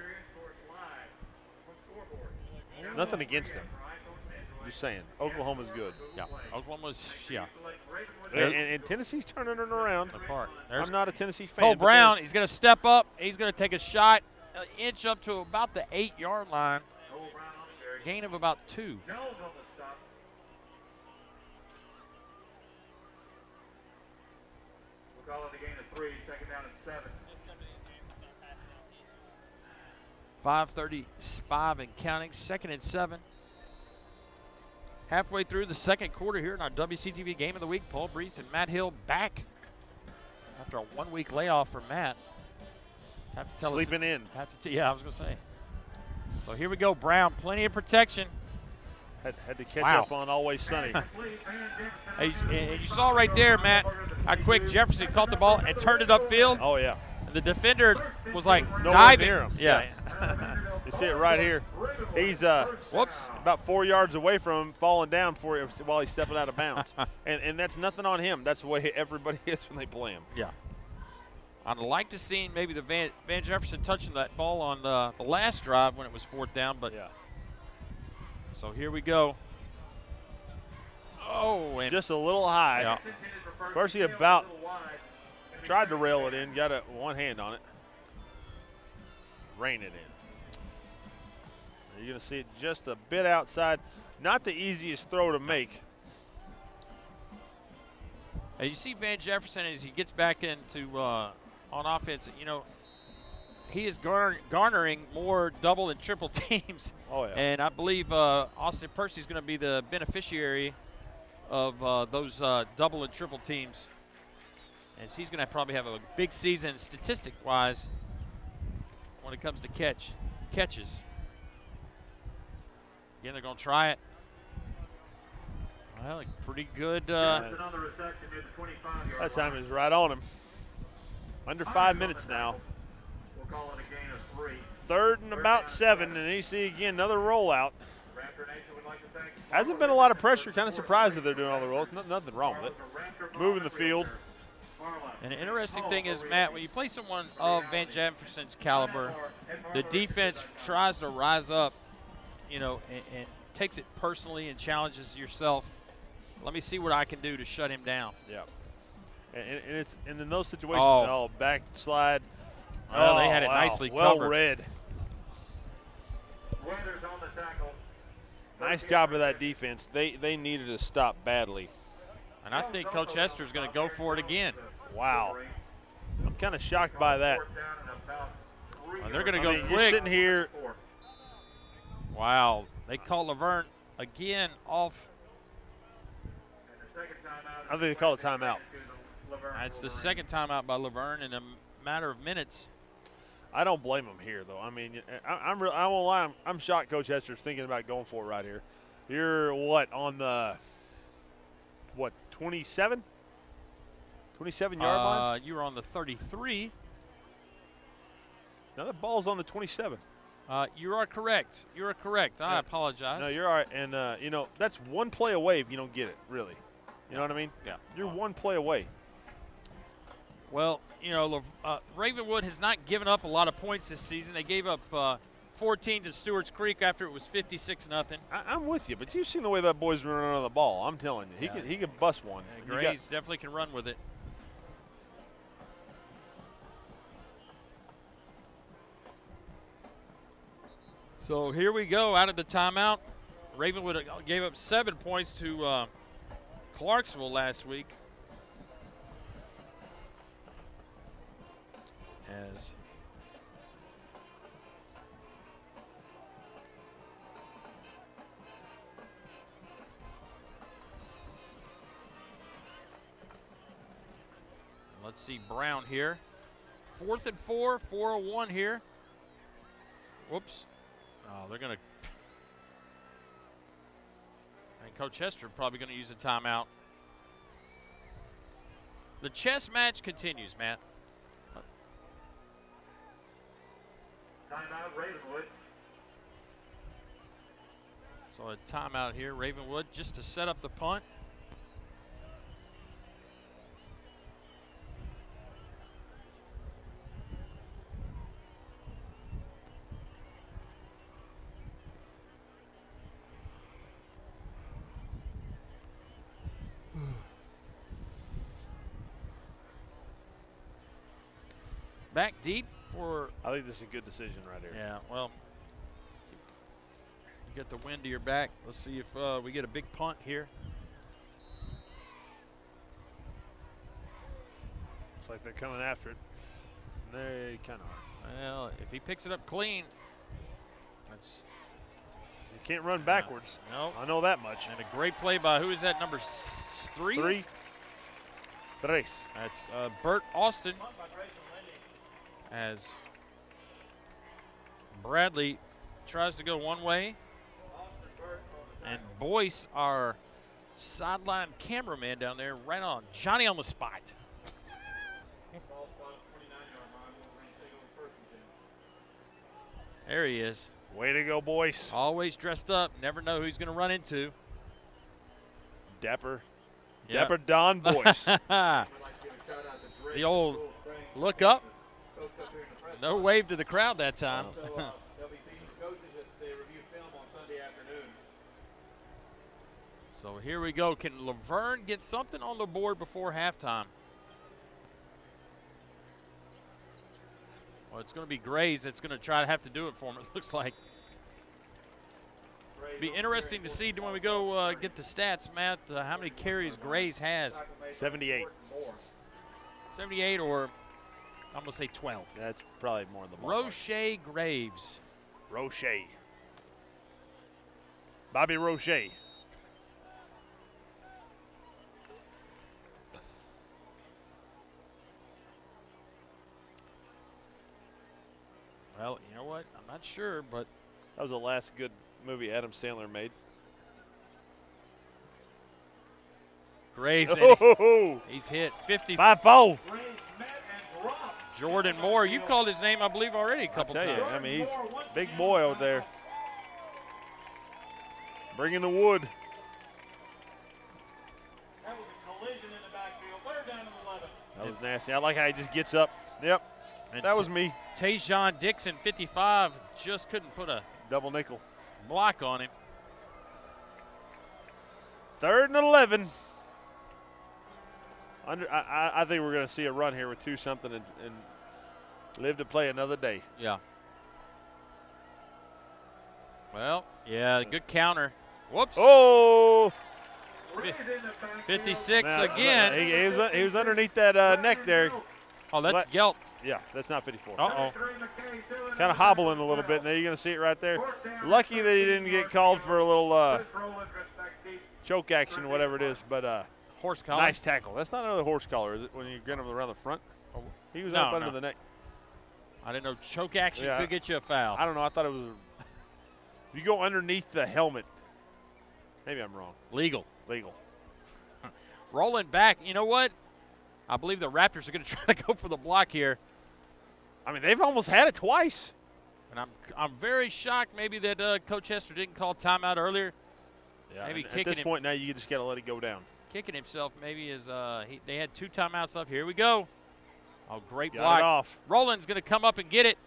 Nothing against him. Just saying. Oklahoma's good. Yeah, Oklahoma's, yeah. And Tennessee's turning it around. Apart. There's I'm not a Tennessee fan. Cole but Brown, he's going to step up. He's going to take a shot, an inch up to about the 8-yard line. Gain of about 2. We'll call it a gain of 3, second down and 7. 5:35 and counting, 2nd and 7. Halfway through the second quarter here in our WCTV Game of the Week. Paul Brees and Matt Hill back after a 1-week layoff for Matt. Have to tell Sleeping in. Yeah, I was going to say. So here we go, Brown. Plenty of protection. Had to catch Wow. up on Always Sunny. And you saw right there, Matt, how quick Jefferson caught the ball and turned it upfield. Oh, yeah. The defender was like Nowhere diving. near him. Yeah. You see it right here. He's Whoops. about 4 yards away from him, falling down while he's stepping out of bounds. and that's nothing on him. That's the way everybody is when they play him. Yeah. I'd like to see maybe the Van Jefferson touching that ball on the last drive when it was 4th down. But Yeah. So here we go. Oh, and Just a little high. yeah. First, he about tried to rail it in, got one hand on it. Rein it in. You're going to see it just a bit outside. Not the easiest throw to make. And you see Van Jefferson as he gets back into on offense. He is garnering more double and triple teams. Oh, yeah. And I believe Austin Percy is going to be the beneficiary of those double and triple teams. As he's going to probably have a big season statistic-wise when it comes to catches. Again, they're going to try it. Well, pretty good. Another reception near the 25-yard That time is right on him. Under 5 minutes now. We'll call it a gain of 3. 3rd and about 7, and you see again another rollout. Raptor Nation would like to thank Hasn't been a lot of pressure. Kind of surprised that they're doing all the rolls. Nothing wrong with it. Moving the field. And an interesting thing is, Matt, when you play someone of Van Jefferson's caliber, the defense tries to rise up, and takes it personally and challenges yourself. Let me see what I can do to shut him down. Yeah. And in those situations, backslide. Well, they had it nicely well covered. read. Weathers on the tackle. Nice job of that defense. They needed to stop badly. And I think Coach Hester is going to go for it again. Wow. I'm kind of shocked by that. Well, they're going to go You're quick. sitting here. Wow. They call LaVergne again off. I think they call it timeout. It's the second timeout by LaVergne in a matter of minutes. I don't blame him here, though. I mean, I won't lie. I'm shocked Coach Hester's thinking about going for it right here. You're on the 27? 27-yard line? You were on the 33. Now that ball's on the 27. You are correct. You are correct. I apologize. No, you're all right. And, that's one play away if you don't get it, really. You know what I mean? Yeah. You're one play away. Well, Ravenwood has not given up a lot of points this season. They gave up 14 to Stewart's Creek after it was 56-0. I'm with you, but you've seen the way that boy's running on the ball. I'm telling you. He could bust one. And Grays definitely can run with it. So here we go out of the timeout. Ravenwood gave up 7 points to Clarksville last week. Let's see Brown here. 4th and 4, 4:01 here. Whoops. Oh, they're going to. And Coach Hester probably going to use a timeout. The chess match continues, Matt. Timeout, Ravenwood. So a timeout here, Ravenwood, just to set up the punt. Back deep for. I think this is a good decision right here. Yeah, well, you get the wind to your back. Let's see if we get a big punt here. Looks like they're coming after it. They kind of are. Well, if he picks it up clean, that's. You can't run backwards. No. I know that much. And a great play by, who is that, number 3? Tres. That's Bert Austin. As Bradley tries to go one way. And Boyce, our sideline cameraman down there, right on. Johnny on the spot. There he is. Way to go, boys. Always dressed up. Never know who he's going to run into. Dapper. Yep. Dapper Don Boyce. The old look up. No wave to the crowd that time. They'll be teaching coaches if they review film on Sunday afternoon. So here we go. Can LaVergne get something on the board before halftime? Well, it's going to be Grays that's going to try to have to do it for him, it looks like. Be interesting to see when we go get the stats, Matt, how many carries Grays has. 78. 78 or I'm going to say 12. That's probably more than the ballpark. Roche Graves. Roche. Bobby Roche. Well, you know what? I'm not sure, but. That was the last good movie Adam Sandler made. Graves, oh, he's hit 50. 5-4. Jordan Moore, you've called his name, I believe, already a couple times. I mean, he's a big boy out there. Bringing the wood. That was a collision in the backfield. Third down and 11. That was nasty. I like how he just gets up. Yep, And that was me. Tajon Dixon, 55, just couldn't put a Double nickel. block on him. 3rd and 11. I think we're going to see a run here with 2-something and live to play another day. Yeah. Well, yeah, good counter. Whoops. Oh! 56 Now, again. He was underneath that neck there. Oh, that's Gelp. Yeah, that's not 54. Uh-oh. Kind of hobbling a little bit, and there you're going to see it right there. Lucky that he didn't get called for a little choke action, whatever it is, but Horse collar. nice tackle. That's not another horse collar, is it, when you get him around the front? He was up under the neck. I didn't know choke action Yeah. could get you a foul. I don't know. I thought it was if you go underneath the helmet. Maybe I'm wrong. Legal. Legal. Rolling back. You know what? I believe the Raptors are going to try to go for the block here. I mean, they've almost had it twice. And I'm very shocked maybe that Coach Hester didn't call timeout earlier. Yeah, maybe at this point now you just got to let it go down. Kicking himself maybe is they had 2 timeouts left. Here we go. Oh, great Got block. it off. Roland's going to come up and get it.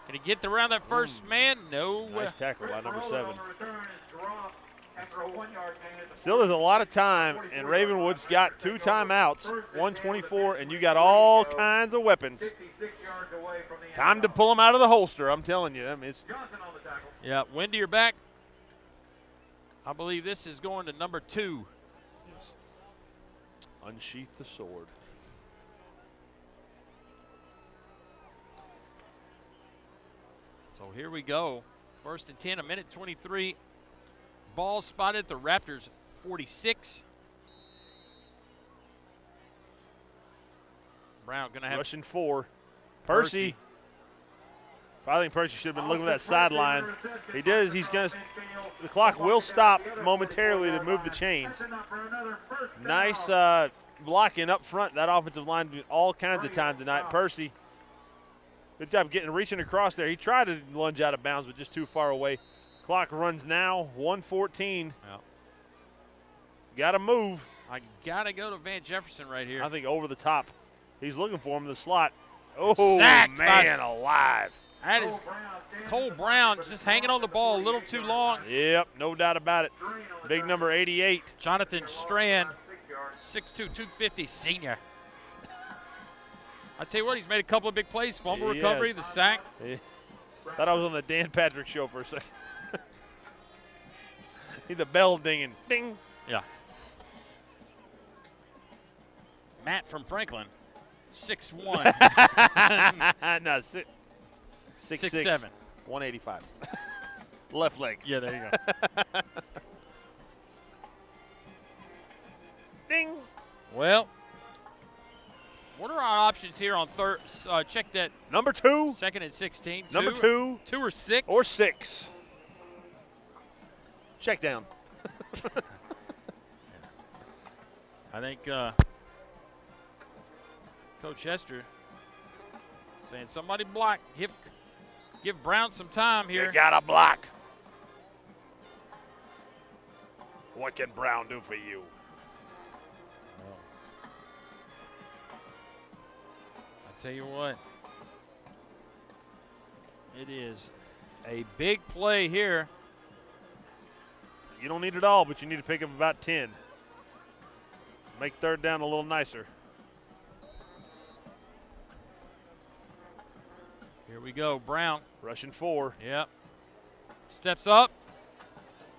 Can he get around that first man? No. Nice tackle by number 7. After a 1-yard gain. Still there's a lot of time, and Ravenwood's got 2 timeouts, 1:24, and you got all kinds of weapons. 56 yards away from the Time to pull them out of the holster, I'm telling you. I mean, it's Johnson on the tackle. Yeah, wind to your back. I believe this is going to number 2. unsheath the sword. So here we go. 1st and 10, a minute 23. Ball spotted at the Raptors 46. Brown going to have Rushing 4. Percy. I think Percy should have been looking at that sideline. He does. He's going to. The clock will stop momentarily to move the chains. Nice blocking up front. That offensive line did all kinds of time tonight. Percy, good job reaching across there. He tried to lunge out of bounds, but just too far away. Clock runs now, 1:14. Yep. Got to move. I got to go to Van Jefferson right here. I think over the top. He's looking for him in the slot. Oh, Sacked man alive. That is Cole Brown just hanging on the ball a little too long. Yep, no doubt about it. Big number 88. Jonathan Strand, 6'2", 250 senior. I tell you what, he's made a couple of big plays. Fumble recovery, the sack. Yeah. Thought I was on the Dan Patrick show for a second. The bell dinging. Ding. Yeah. Matt from Franklin, 6'1". No, 6'7". 185. Left leg. Yeah, there you go. Ding. Well, what are our options here on third? Check that. Number 2. 2nd and 16. Number 2. 2 or 6. Or 6. Check down. I think Coach Hester saying somebody block. Give Brown some time here. You got to block. What can Brown do for you? I tell you what, it is a big play here. You don't need it all, but you need to pick up about 10. Make 3rd down a little nicer. Here we go, Brown. Rushing 4. Yep. Steps up.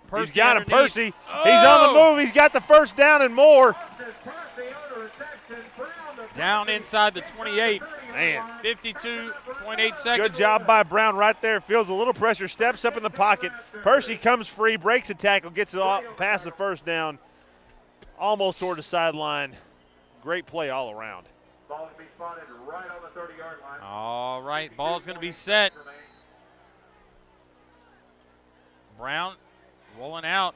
Percy He's got him, underneath. Percy. Oh! He's on the move. He's got the 1st down and more. Down inside the 28. Man. 52.8 seconds. Good job by Brown right there. Feels a little pressure, steps up in the pocket. Percy comes free, breaks a tackle, gets it off, past the 1st down, almost toward the sideline. Great play all around. Ball to be spotted right on the 30-yard line. All right, ball's going to be set. Brown rolling out.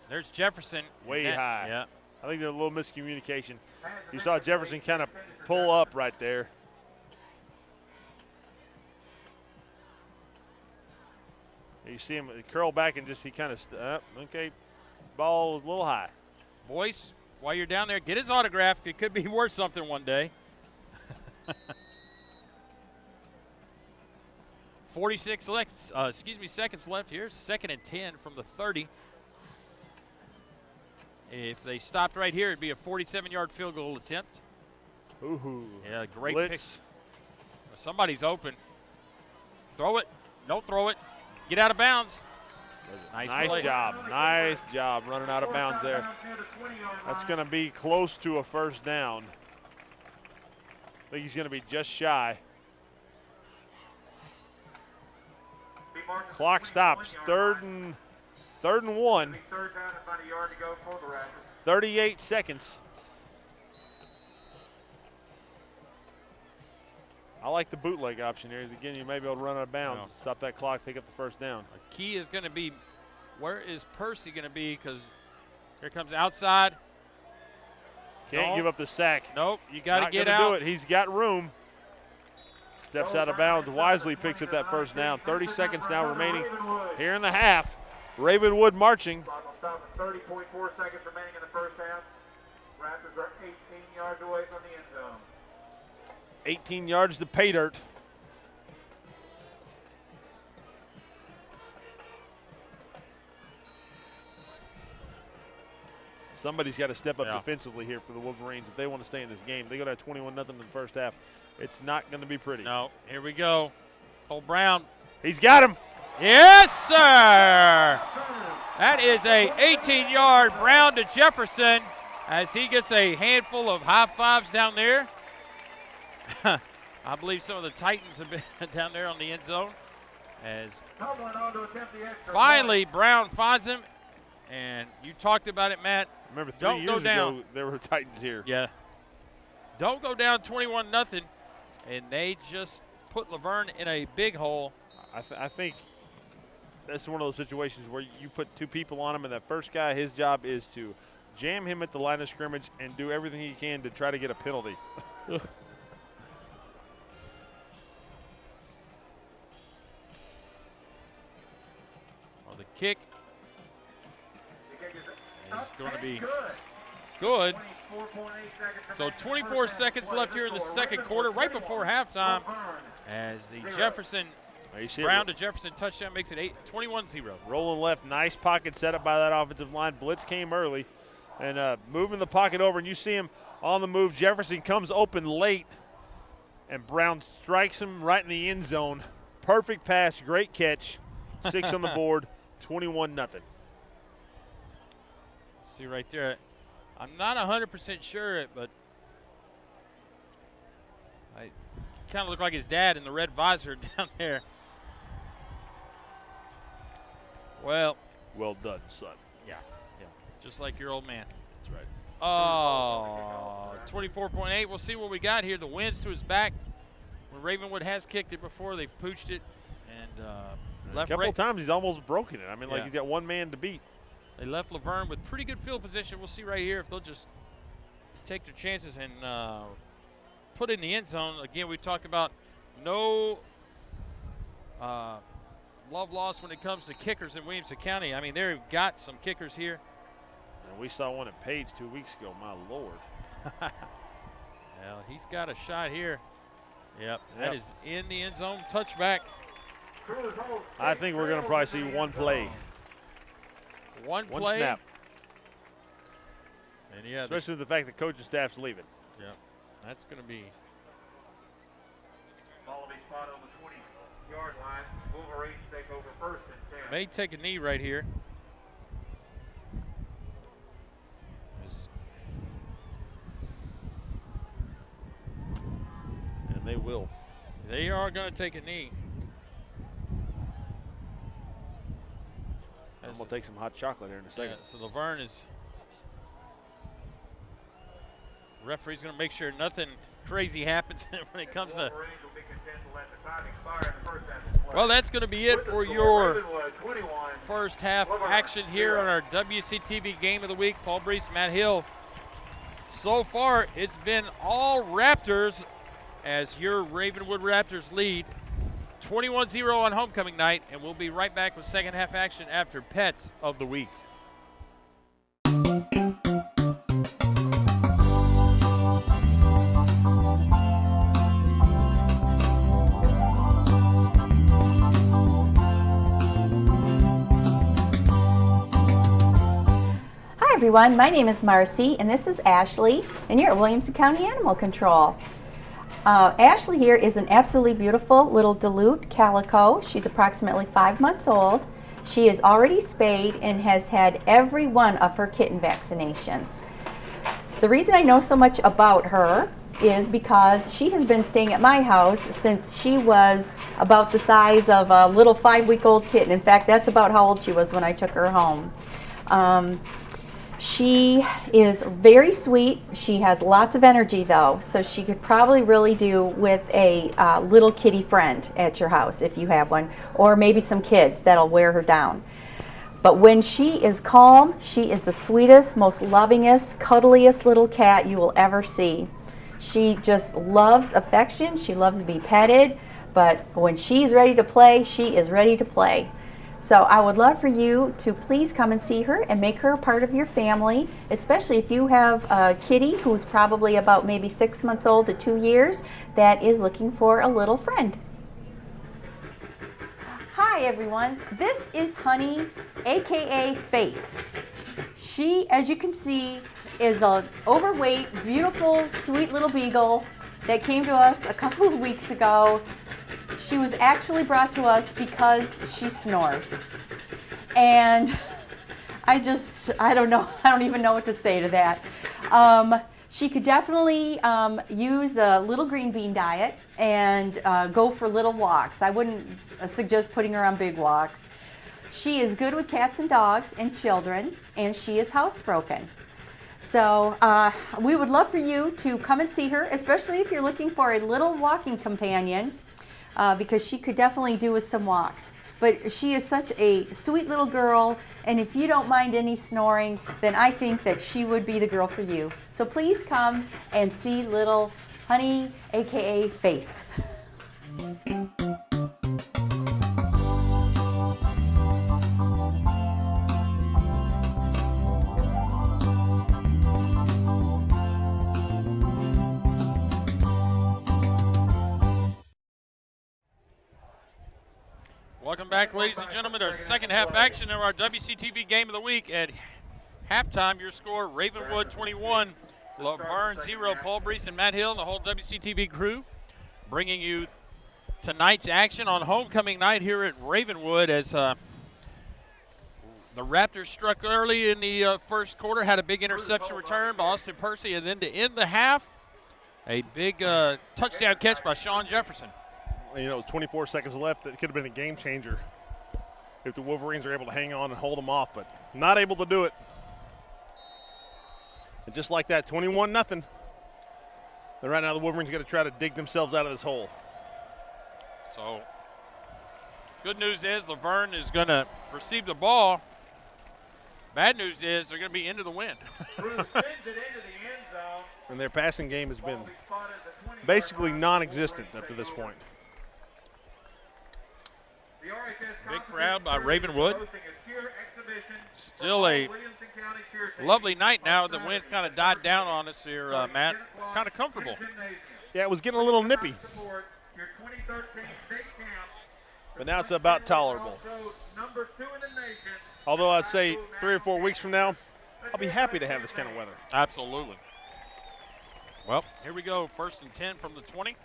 There's Jefferson. Way high. Yeah. I think there's a little miscommunication. You saw Jefferson kind of pull up right there. You see him curl back and just he kind of okay. Ball was a little high. Boyce, while you're down there, get his autograph. It could be worth something one day. 46 seconds left here. 2nd and 10 from the 30. If they stopped right here, it'd be a 47-yard field goal attempt. Ooh. Yeah, great Blitz. pick. Somebody's open. Throw it. Don't throw it. Get out of bounds. Nice play. job. Nice job running out of bounds there. That's going to be close to a 1st down. I think he's going to be just shy. Clock stops. 3rd and 1. 3rd down, about a yard to go for the Raptors. 38 seconds. I like the bootleg option here. Again, you may be able to run out of bounds, stop that clock, pick up the 1st down. The key is going to be, where is Percy going to be? Because here comes outside. Can't give up the sack. Nope, you got to Not get gonna out. do it. He's got room. Steps out of bounds, wisely picks up that first down. 30 seconds now remaining here in the half. Ravenwood marching. Clock will stop at 30.4 seconds remaining in the first half. Raptors are 18 yards away from the end zone. 18 yards to pay dirt. Somebody's got to step up defensively here for the Wolverines if they want to stay in this game. They go down 21-0 in the first half. It's not going to be pretty. No, here we go. Cole Brown. He's got him. Yes, sir. That is a 18-yard Brown to Jefferson as he gets a handful of high fives down there. I believe some of the Titans have been down there on the end zone. As finally Brown finds him. And you talked about it, Matt. Remember 3 years ago, there were Titans here. Yeah. Don't go down 21-0, and they just put LaVergne in a big hole. I think that's one of those situations where you put two people on him, and that first guy, his job is to jam him at the line of scrimmage and do everything he can to try to get a penalty. Well, the kick is going to be good. So 24 seconds left here in the second quarter, right before halftime, as the Brown to Jefferson touchdown makes it 21-0. Rolling left, nice pocket set up by that offensive line. Blitz came early and moving the pocket over, and you see him on the move. Jefferson comes open late, and Brown strikes him right in the end zone. Perfect pass, great catch. 6 on the board, 21-0. See right there, I'm not 100% sure, but I kind of look like his dad in the red visor down there. Well done, son. Yeah, just like your old man. That's right. Oh, 24.8. We'll see what we got here. The wind's to his back. When Ravenwood has kicked it before, they've pooched it, and left. A couple of times he's almost broken it. I mean, like he's got one man to beat. They left LaVergne with pretty good field position. We'll see right here if they'll just take their chances and put in the end zone. Again, we talked about no love lost when it comes to kickers in Williamson County. I mean, they've got some kickers here. And we saw one at Page 2 weeks ago, my Lord. Well, he's got a shot here. Yep, that is in the end zone. Touchback. I think we're going to probably see one play. One snap. And especially the fact that coaching staff's leaving. Yeah, that's going to be. Ball will be spotted on the 20-yard line. Wolverines take over first and 10. May take a knee right here. And they will. They are going to take a knee. I'm going to take some hot chocolate here in a second. Yeah, so LaVergne is. Referee's going to make sure nothing crazy happens when it comes to. Well, that's going to be it for your first half action here on our WCTV Game of the Week. Paul Brees, Matt Hill. So far, it's been all Raptors as your Ravenwood Raptors lead 21-0 on homecoming night, and we'll be right back with second half action after Pets of the Week. Hi everyone, my name is Marcy and this is Ashley, and you're at Williamson County Animal Control. Ashley here is an absolutely beautiful little Duluth calico. She's approximately 5 months old. She is already spayed and has had every one of her kitten vaccinations. The reason I know so much about her is because she has been staying at my house since she was about the size of a little 5-week-old kitten. In fact, that's about how old she was when I took her home. She is very sweet. She has lots of energy though, so she could probably really do with a little kitty friend at your house if you have one, or maybe some kids that'll wear her down. But when she is calm, she is the sweetest, most lovingest, cuddliest little cat you will ever see. She just loves affection. She loves to be petted. But when she's ready to play, she is ready to play. So I would love for you to please come and see her and make her a part of your family, especially if you have a kitty who's probably about maybe 6 months old to 2 years that is looking for a little friend. Hi everyone, this is Honey, aka Faith. She, as you can see, is an overweight, beautiful, sweet little beagle that came to us a couple of weeks ago. She was actually brought to us because she snores. And I don't even know what to say to that. She could definitely use a little green bean diet and go for little walks. I wouldn't suggest putting her on big walks. She is good with cats and dogs and children, and she is housebroken. So we would love for you to come and see her, especially if you're looking for a little walking companion, because she could definitely do with some walks. But she is such a sweet little girl, and if you don't mind any snoring, then I think that she would be the girl for you. So please come and see little Honey, aka Faith. Welcome back, ladies and gentlemen, to our second half action of our WCTV Game of the Week. At halftime, your score, Ravenwood 21, LaVergne 0. Paul Brees and Matt Hill and the whole WCTV crew bringing you tonight's action on homecoming night here at Ravenwood as the Raptors struck early in the first quarter, had a big interception return by Austin Percy, and then to end the half, a big touchdown catch by Sean Jefferson. 24 seconds left. That could have been a game changer if the Wolverines are able to hang on and hold them off, but not able to do it. And just like that, 21-0. And right now the Wolverines are going to try to dig themselves out of this hole. So, good news is LaVergne is going to receive the ball. Bad news is they're going to be into the wind. And their passing game has been basically non-existent up to this point. Big crowd by Ravenwood. Still a lovely night now. The wind's kind of died down on us here, Matt. Kind of comfortable. Yeah, it was getting a little nippy. But now it's about tolerable. Although I'd say 3 or 4 weeks from now, I'll be happy to have this kind of weather. Absolutely. Well, here we go. 1st and 10 from the 20.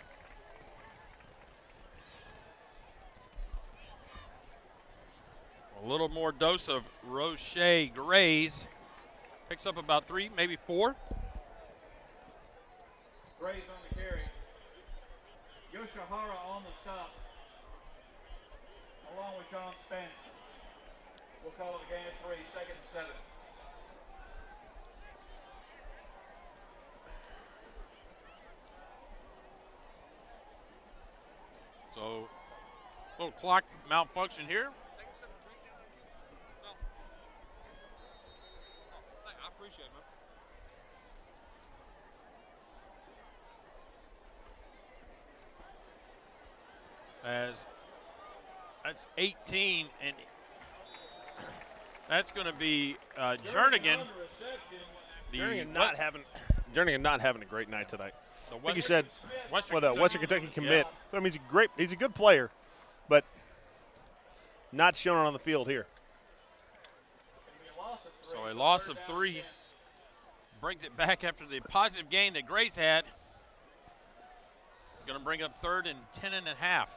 A little more dose of Roche Grays. Picks up about 3, maybe 4. Grays on the carry. Yoshihara on the stop. Along with John Spence. We'll call it a gain of 3, 2nd and 7. So, little clock malfunction here. I appreciate it, man. As that's 18, and that's going to be Jernigan. Jernigan not having a great night tonight. So like you said, Western Kentucky commit. Yeah. So I mean, he's a good player, but not shown on the field here. So a loss of 3 brings it back after the positive gain that Grace had. It's going to bring up 3rd and 10 and a half.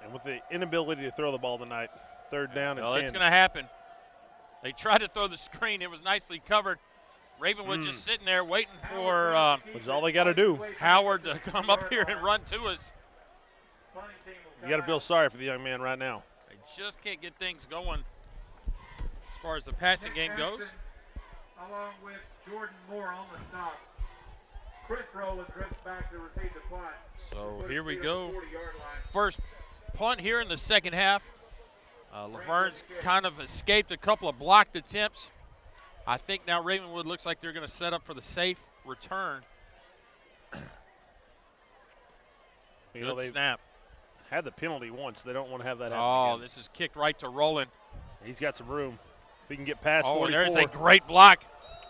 And with the inability to throw the ball tonight, 3rd down and 10. It's going to happen. They tried to throw the screen. It was nicely covered. Ravenwood just sitting there waiting for which is all they got to do. Howard to come up here and run to us. You got to feel sorry for the young man right now. They just can't get things going as far as the passing game goes. Along with Jordan Moore on the stop. Chris Rowland drifts back to receive the punt. So here we go. First punt here in the second half. LaVergne's kind of escaped a couple of blocked attempts. I think now Ravenwood looks like they're going to set up for the safe return. Good snap. Had the penalty once. They don't want to have that happen Oh, again. this is kicked right to Roland. He's got some room. If he can get past 44. There's a great block.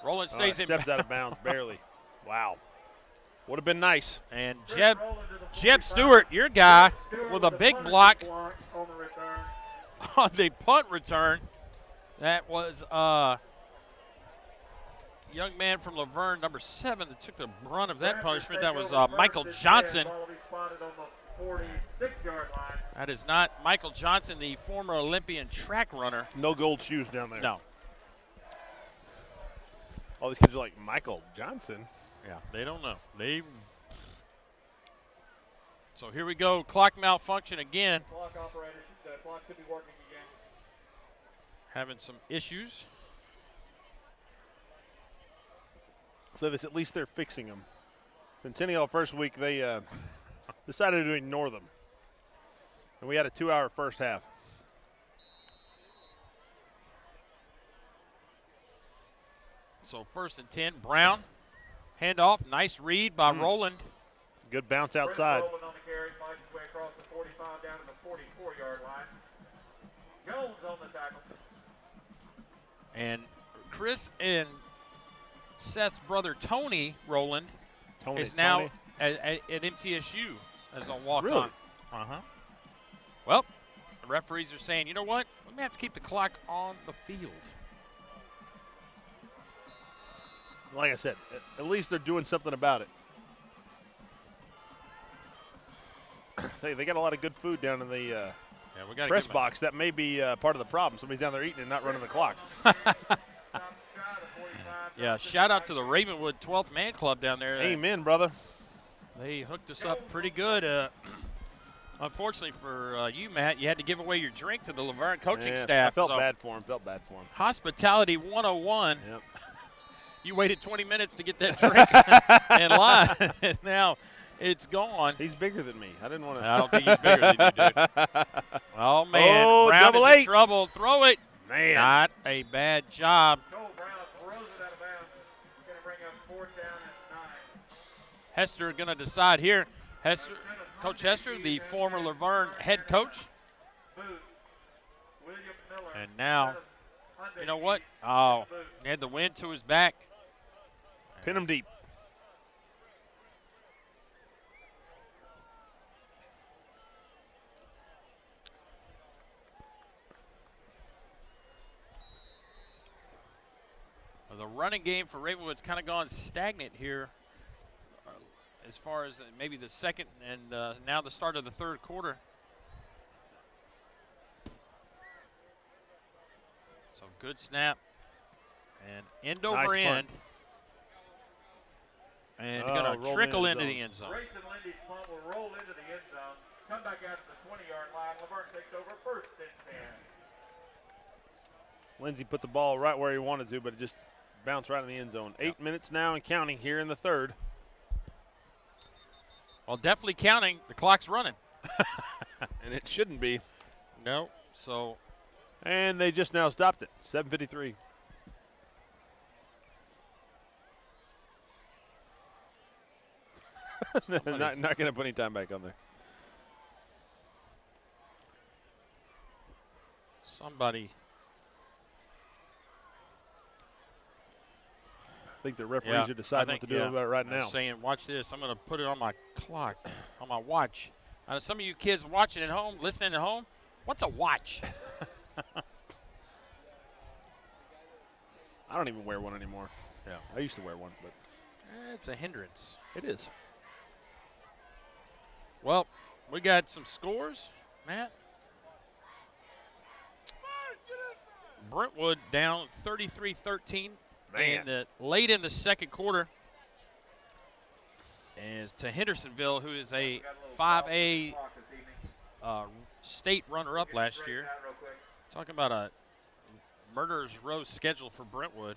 Roland stays in. Stepped out of bounds, barely. Wow. Would have been nice. And Jeb Stewart, your guy, with a big block on the punt return. That was young man from LaVergne, number 7, that took the brunt of that punishment. That was Michael Johnson. That is not Michael Johnson, the former Olympian track runner. No gold shoes down there. No. All these kids are like, Michael Johnson? Yeah, they don't know. So here we go. Clock malfunction again. Clock operator, the clock should be working again. Having some issues. So this, at least they're fixing them. Centennial first week, they decided to ignore them. And we had a 2-hour first half. So 1st and 10, Brown. Handoff, nice read by Roland. Good bounce outside. Roland on the carry, finds his way across the 45 down to the 44-yard line. Jones on the tackle. And Chris and Seth's brother Tony Roland is now at MTSU as a walk-on. Really? Uh-huh. Well, the referees are saying, you know what? We may have to keep the clock on the field. Like I said, at least they're doing something about it. Tell you, they got a lot of good food down in the press box. That may be part of the problem. Somebody's down there eating and not running the clock. Yeah, shout out to the Ravenwood 12th Man Club down there. Amen, brother. They hooked us up pretty good. Unfortunately for you, Matt, you had to give away your drink to the LaVergne coaching staff. I felt bad for him. Hospitality 101. Yep. You waited 20 minutes to get that drink in line, and now it's gone. He's bigger than me. I didn't want to. I don't think he's bigger than you, dude. Oh, man. Oh, Brown double is in eight. trouble. Throw it. Man. Not a bad job. Joel Brown throws it out of bounds. It's going to bring up 4th down and 9. Hester going to decide here. Coach Hester, the former LaVergne head coach. Booth. William Miller. And now, you know what? Oh, he had the wind to his back. Pin him deep. The running game for Ravenwood's kind of gone stagnant here as far as maybe the second and now the start of the 3rd quarter. So good snap and end over Nice end. punt. And going to trickle into the end zone. Grayson Lindy's punt will roll into the end zone. Come back out to the 20-yard line. LaVergne takes over 1st and 10. Lindsey put the ball right where he wanted to, but it just bounced right in the end zone. 8 minutes now and counting here in the 3rd. Well, definitely counting. The clock's running. And it shouldn't be. No. So. And they just now stopped it. 7:53. not going to put any time back on there. Somebody. I think the referees are deciding what to do about it right now. I'm saying, watch this. I'm going to put it on my clock, on my watch. Some of you kids watching at home, listening at home, what's a watch? I don't even wear one anymore. Yeah, I used to wear one, but it's a hindrance. it is. Well, we got some scores, Matt. Brentwood down 33-13 late in the 2nd quarter. As to Hendersonville, who is a 5A state runner-up last year. Talking about a murderer's row schedule for Brentwood.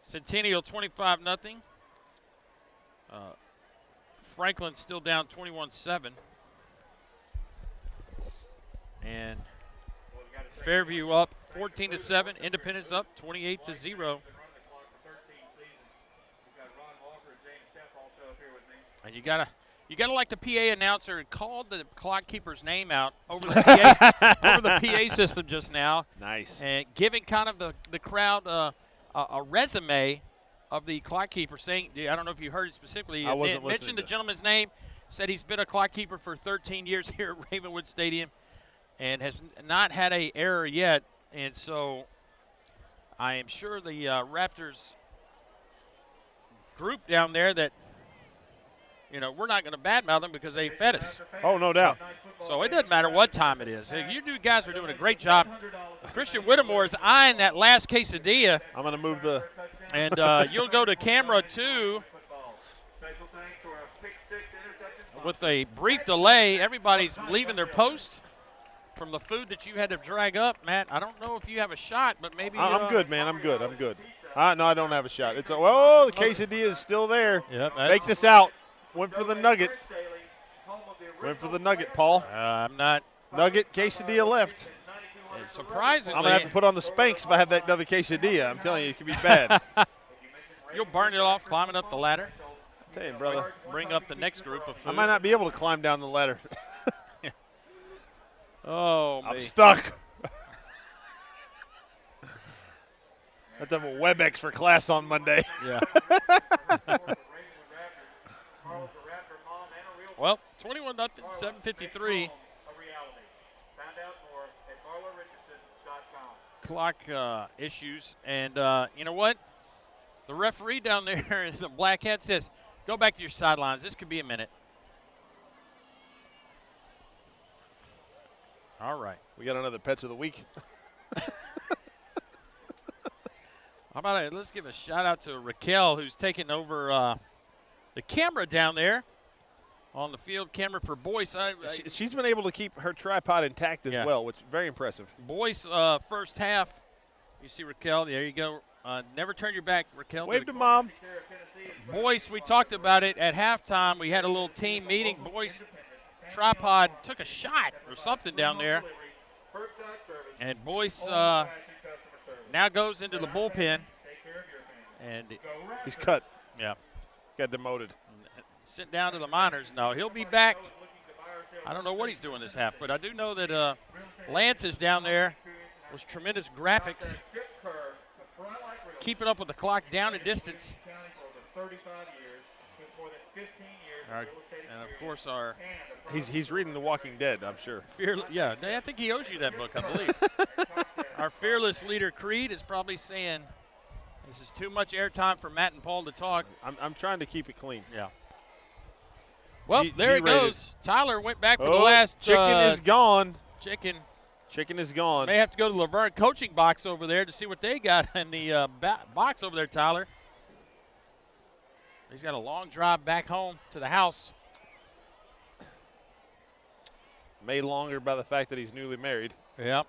Centennial 25-0. Franklin still down 21-7. And Fairview up 14-7. Independence up 28-0. And you gotta like the PA announcer called the clock keeper's name out over the PA system just now. Nice. And giving kind of the crowd a resume of the clock keeper, saying, I don't know if you heard it specifically. I wasn't listening mentioned the gentleman's name, said he's been a clock keeper for 13 years here at Ravenwood Stadium and has not had an error yet. And so I am sure the Raptors group down there that, we're not going to badmouth them because they fed us. Oh, no doubt. So it doesn't matter what time it is. You guys are doing a great job. Christian Whittemore is eyeing that last quesadilla. I'm going to move the – and you'll go to camera 2 with a brief delay. Everybody's leaving their post from the food that you had to drag up. Matt, I don't know if you have a shot, but maybe I'm good, man. I'm good. No, I don't have a shot. The quesadilla is still there. Yep, Make this out. Went for the nugget. Paul. I'm not. Nugget, quesadilla left. And surprisingly, I'm going to have to put on the Spanx if I have that other quesadilla. I'm telling you, it could be bad. You'll burn it off climbing up the ladder. I'm telling you, brother. Bring up the next group of food. I might not be able to climb down the ladder. Oh, I'm stuck. I have to have a WebEx for class on Monday. Yeah. Well, 21-0, 7:53. Clock issues, and you know what? The referee down there in the black hat says, "Go back to your sidelines. This could be a minute." All right. We got another Pets of the Week. How about let's give a shout out to Raquel, who's taking over the camera down there on the field, camera for Boyce. She's been able to keep her tripod intact as well, which is very impressive. Boyce, first half. You see Raquel. There you go. Never turn your back, Raquel. Wave to Mom. Boyce, we talked about it at halftime. We had a little team meeting. Boyce tripod took a shot or something down there. And Boyce now goes into the bullpen. And he's cut. Yeah. Got demoted. Sent down to the minors. No, he'll be back. I don't know what he's doing this half, but I do know that Lance is down there with tremendous graphics, keeping up with the clock down in distance. And, of course, he's reading The Walking Dead, I'm sure. Yeah, I think he owes you that book, I believe. Our fearless leader, Creed, is probably saying, this is too much airtime for Matt and Paul to talk. I'm trying to keep it clean. Yeah. Well, there he goes. Tyler went back for the last. Chicken is gone. Chicken is gone. May have to go to the LaVergne coaching box over there to see what they got in the box over there, Tyler. He's got a long drive back home to the house. Made longer by the fact that he's newly married. Yep.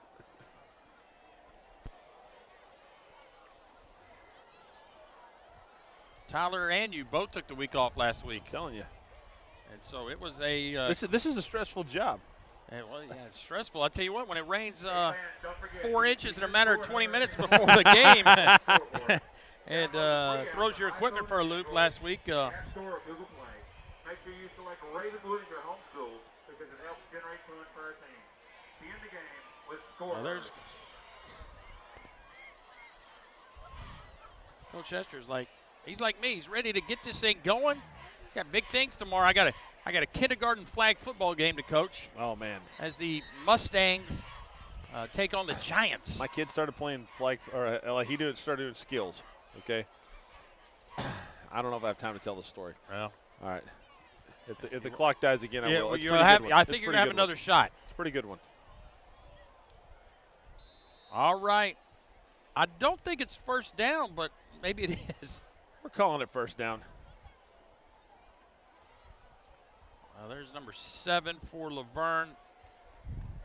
Tyler and you both took the week off last week. I'm telling you. And so it was a. This is a stressful job. And it's stressful. I tell you what, when it rains 4 inches in a matter of 20 minutes before the game, and throws your equipment for a loop last week. Make sure you select Ravenwood in your home school because it helps generate fluid for our team. Be in the game with Score. Coach Hester's he's like me. He's ready to get this thing going. He's got big things tomorrow. I got a kindergarten flag football game to coach. Oh, man. As the Mustangs take on the Giants. My kid started playing flag, or started doing skills, okay? I don't know if I have time to tell the story. Well. All right. If the clock dies again, I will. I think you're going to have another shot. It's a pretty good one. All right. I don't think it's first down, but maybe it is. We're calling it first down. There's number 7 for LaVergne.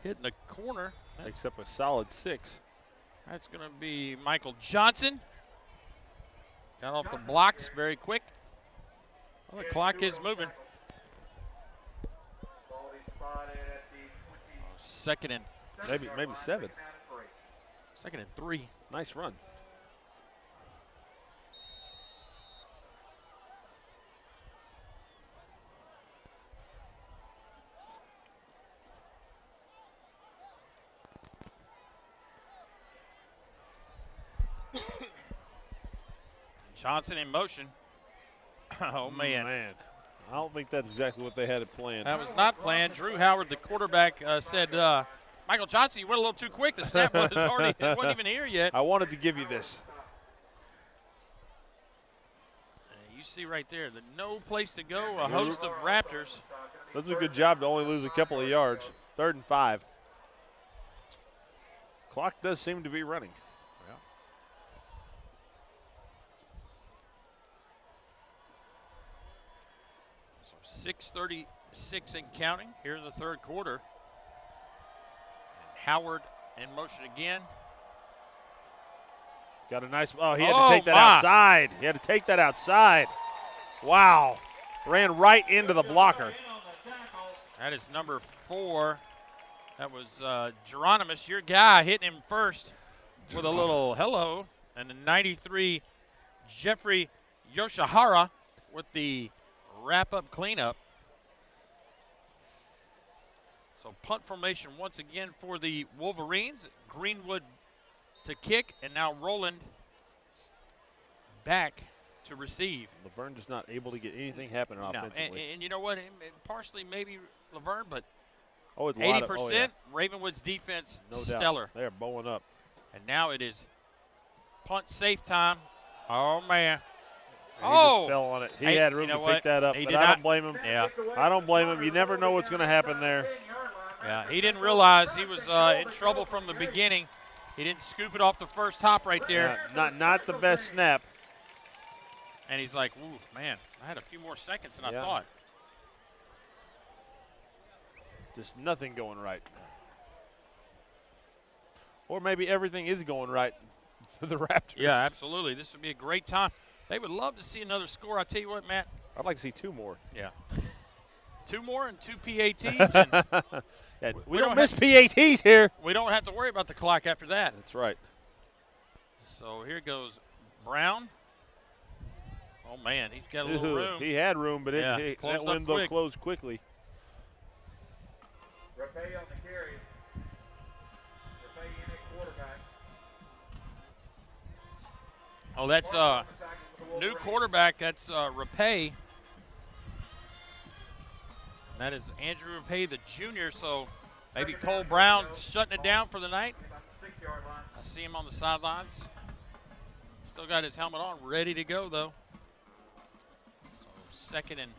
Hitting the corner. Except a solid 6. That's going to be Michael Johnson. Got off the blocks very quick. Well, the clock is moving. Second and maybe 7. Second and 3. Nice run. Johnson in motion. Oh, man. I don't think that's exactly what they had it planned. That was not planned. Drew Howard, the quarterback, said, Michael Johnson, you went a little too quick. The snap was already, it wasn't even here yet. I wanted to give you this. You see right there, the no place to go, a host of Raptors. That's a good job to only lose a couple of yards. 3rd and 5. Clock does seem to be running. So 6:36 and counting here in the 3rd quarter. And Howard in motion again. Got a nice, he had to take that outside. He had to take that outside. Wow. Ran right into the blocker. That is number 4. That was Geronimus, your guy, hitting him first with a little hello. And the 93, Jeffrey Yoshihara with the wrap-up cleanup. So punt formation once again for the Wolverines. Greenwood to kick, and now Roland back to receive. LaVergne just not able to get anything happening offensively. And you know what? Partially maybe LaVergne, but it's 80%. Ravenwood's defense, no stellar. Doubt. They're bowling up. And now it is punt safe time. Oh, man. He just fell on it. He had room to pick that up, but I don't blame him. Yeah. I don't blame him. You never know what's going to happen there. Yeah, he didn't realize he was in trouble from the beginning. He didn't scoop it off the first hop right there. Yeah, not the best snap. And he's like, ooh, man, I had a few more seconds than I thought. Just nothing going right. Or maybe everything is going right for the Raptors. Yeah, absolutely. This would be a great time. They would love to see another score. I tell you what, Matt. I'd like to see 2 more. Yeah. 2 more and 2 PATs. And yeah, we don't miss PATs here. We don't have to worry about the clock after that. That's right. So here goes Brown. Oh, man, he's got a little room. He had room, but that window closed quickly. Rapay on the carry. Rapay in at quarterback. Oh, that's new quarterback. That's Rapay. That is Andrew Rapay, the junior. So maybe Cole Brown shutting it down for the night. I see him on the sidelines. Still got his helmet on, ready to go, though. So 2nd and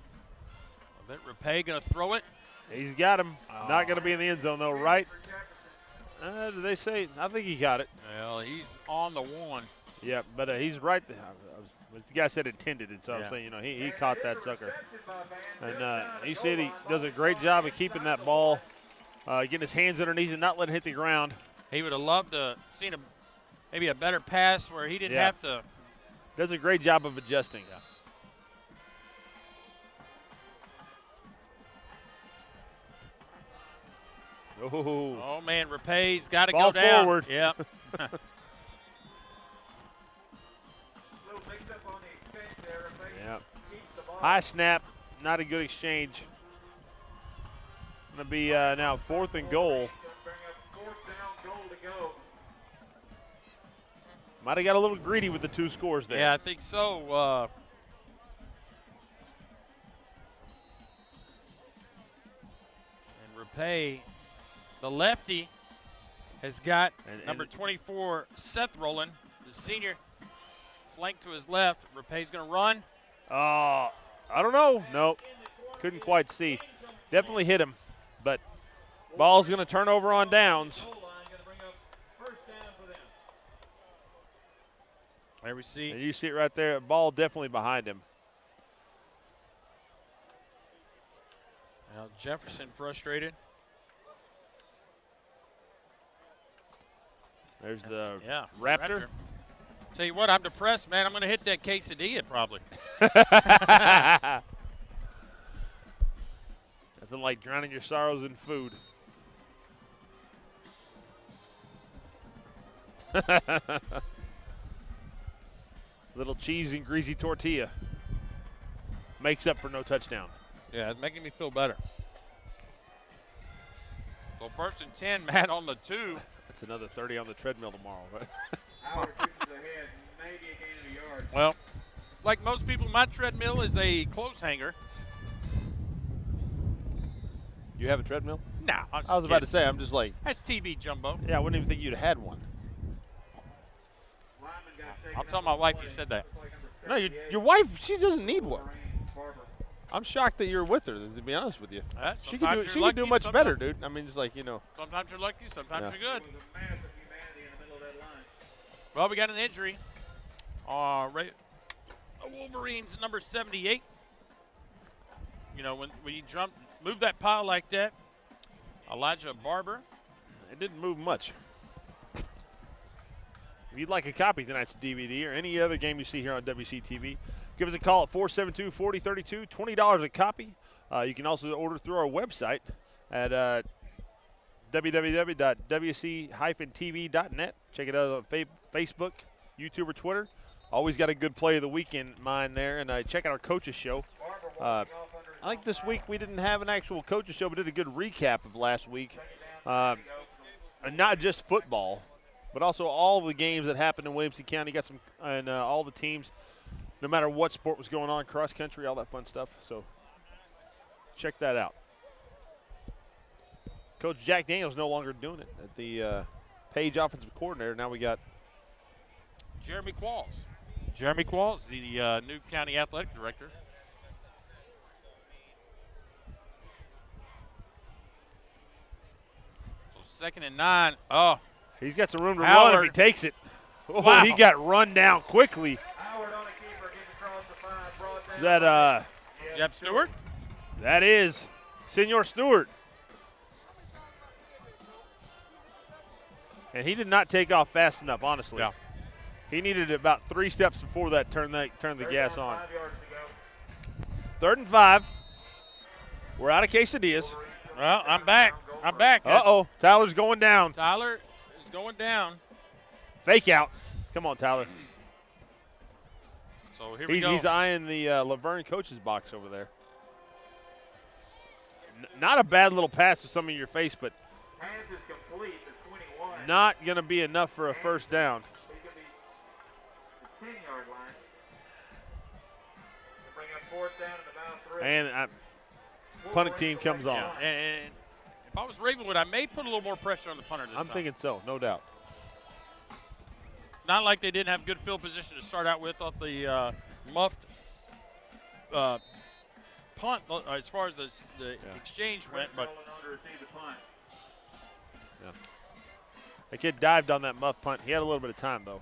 a bit. Rapay going to throw it. He's got him. Not going to be in the end zone, though, right? Did they say? I think he got it. Well, he's on the 1. Yeah, but he's right there. The guy said intended it, so I'm saying, he caught that sucker. And you see he does a great job of keeping that ball, getting his hands underneath and not letting it hit the ground. He would have loved to seen maybe a better pass where he didn't have to. Does a great job of adjusting. Yeah. Oh, man, Rapay's got to go Ball down. Forward. Yeah. Yeah. High snap, not a good exchange. Going to be now 4th and goal. Might have got a little greedy with the 2 scores there. Yeah, I think so. And Rapay, the lefty, has got number 24, Seth Rowland, the senior, flank to his left. Rapay's going to run. I don't know. Nope. Couldn't quite see. Definitely hit him. But ball's going to turn over on downs. There we see. And you see it right there. Ball definitely behind him. Now Jefferson frustrated. There's the Raptor. Tell you what, I'm depressed, man. I'm going to hit that quesadilla probably. Nothing like drowning your sorrows in food. Little cheese and greasy tortilla makes up for no touchdown. Yeah, it's making me feel better. So 1st and 10, Matt, on the 2. That's another 30 on the treadmill tomorrow, right? Howard shoots ahead, maybe a gain of a yard. Well, like most people, my treadmill is a clothes hanger. You have a treadmill? Nah, I was about to say, I'm just like, that's TV, Jumbo. yeah, I wouldn't even think you'd have had one. I'll tell my wife you said that. No, your wife, she doesn't need one. I'm shocked that you're with her, to be honest with you. She could do much better, dude. I mean, just like, you know. Sometimes you're lucky, sometimes you're good. Well, we got an injury. Wolverines number 78. You know, when you move that pile like that, Elijah Barber. It didn't move much. If you'd like a copy of tonight's DVD or any other game you see here on WCTV, give us a call at 472-4032, $20 a copy. You can also order through our website at www.wc-tv.net. Check it out on Facebook, YouTube, or Twitter. Always got a good play of the weekend in mind there. And check out our coaches show. I think this week we didn't have an actual coaches show, but did a good recap of last week. And not just football, but also all the games that happened in Williamson County. Got some, and all the teams, no matter what sport was going on, cross country, all that fun stuff. So check that out. Coach Jack Daniels no longer doing it at the Page offensive coordinator. Now we got Jeremy Qualls. Jeremy Qualls, the new county athletic director. So 2nd and 9. Oh, he's got some room to Howard. run if he takes it. Oh, Wow. He got run down quickly. Is that Jeb Stewart. that is Senor Stewart. And he did not take off fast enough, honestly. Yeah. He needed about 3 steps before that turned the gas on. 3rd and 5. We're out of quesadillas. Well, I'm back. Uh-oh. Tyler's going down. Tyler is going down. Fake out. Come on, Tyler. So here we go. He's eyeing the LaVergne coach's box over there. Not a bad little pass with some of your face, but Pass is complete to 21. not going to be enough for a first down. He's going to be the 10-yard line. They'll bring up 4th down and about 3. And punting team comes on. Yeah, and if I was Ravenwood, I may put a little more pressure on the punter this I'm time. thinking so, no doubt. Not like they didn't have good field position to start out with off the muffed punt as far as the exchange went. But Yeah. The kid dived on that muff punt. He had a little bit of time, though.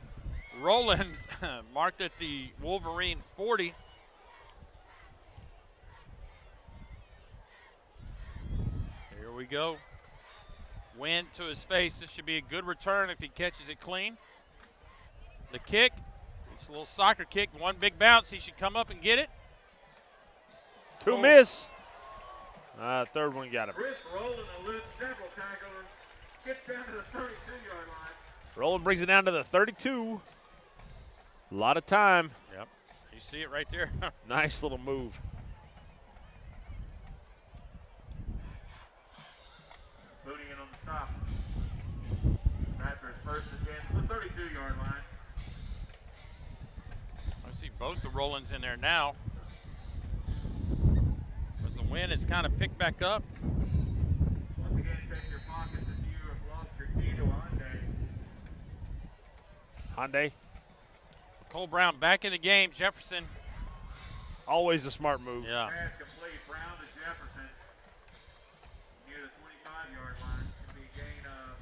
Rollins marked at the Wolverine 40. Here we go. Wind to his face. This should be a good return if he catches it clean. The kick, it's a little soccer kick, one big bounce. He should come up and get it. 2 miss. 3rd one got him. Chris Rowland eludes several tacklers. Gets down to the 32-yard line. Roland brings it down to the 32. A lot of time. Yep. You see it right there. Nice little move. Booting it on the stop. After his first attempt, the 32-yard line. I see both the Rollins in there now. As the wind has kind of picked back up. Once again, check your pockets if you have lost your key to a Hyundai. Hyundai, Cole Brown back in the game. Jefferson. always a smart move. Yeah. Pass complete. Brown to Jefferson. Near the 25-yard line. It'll be a gain of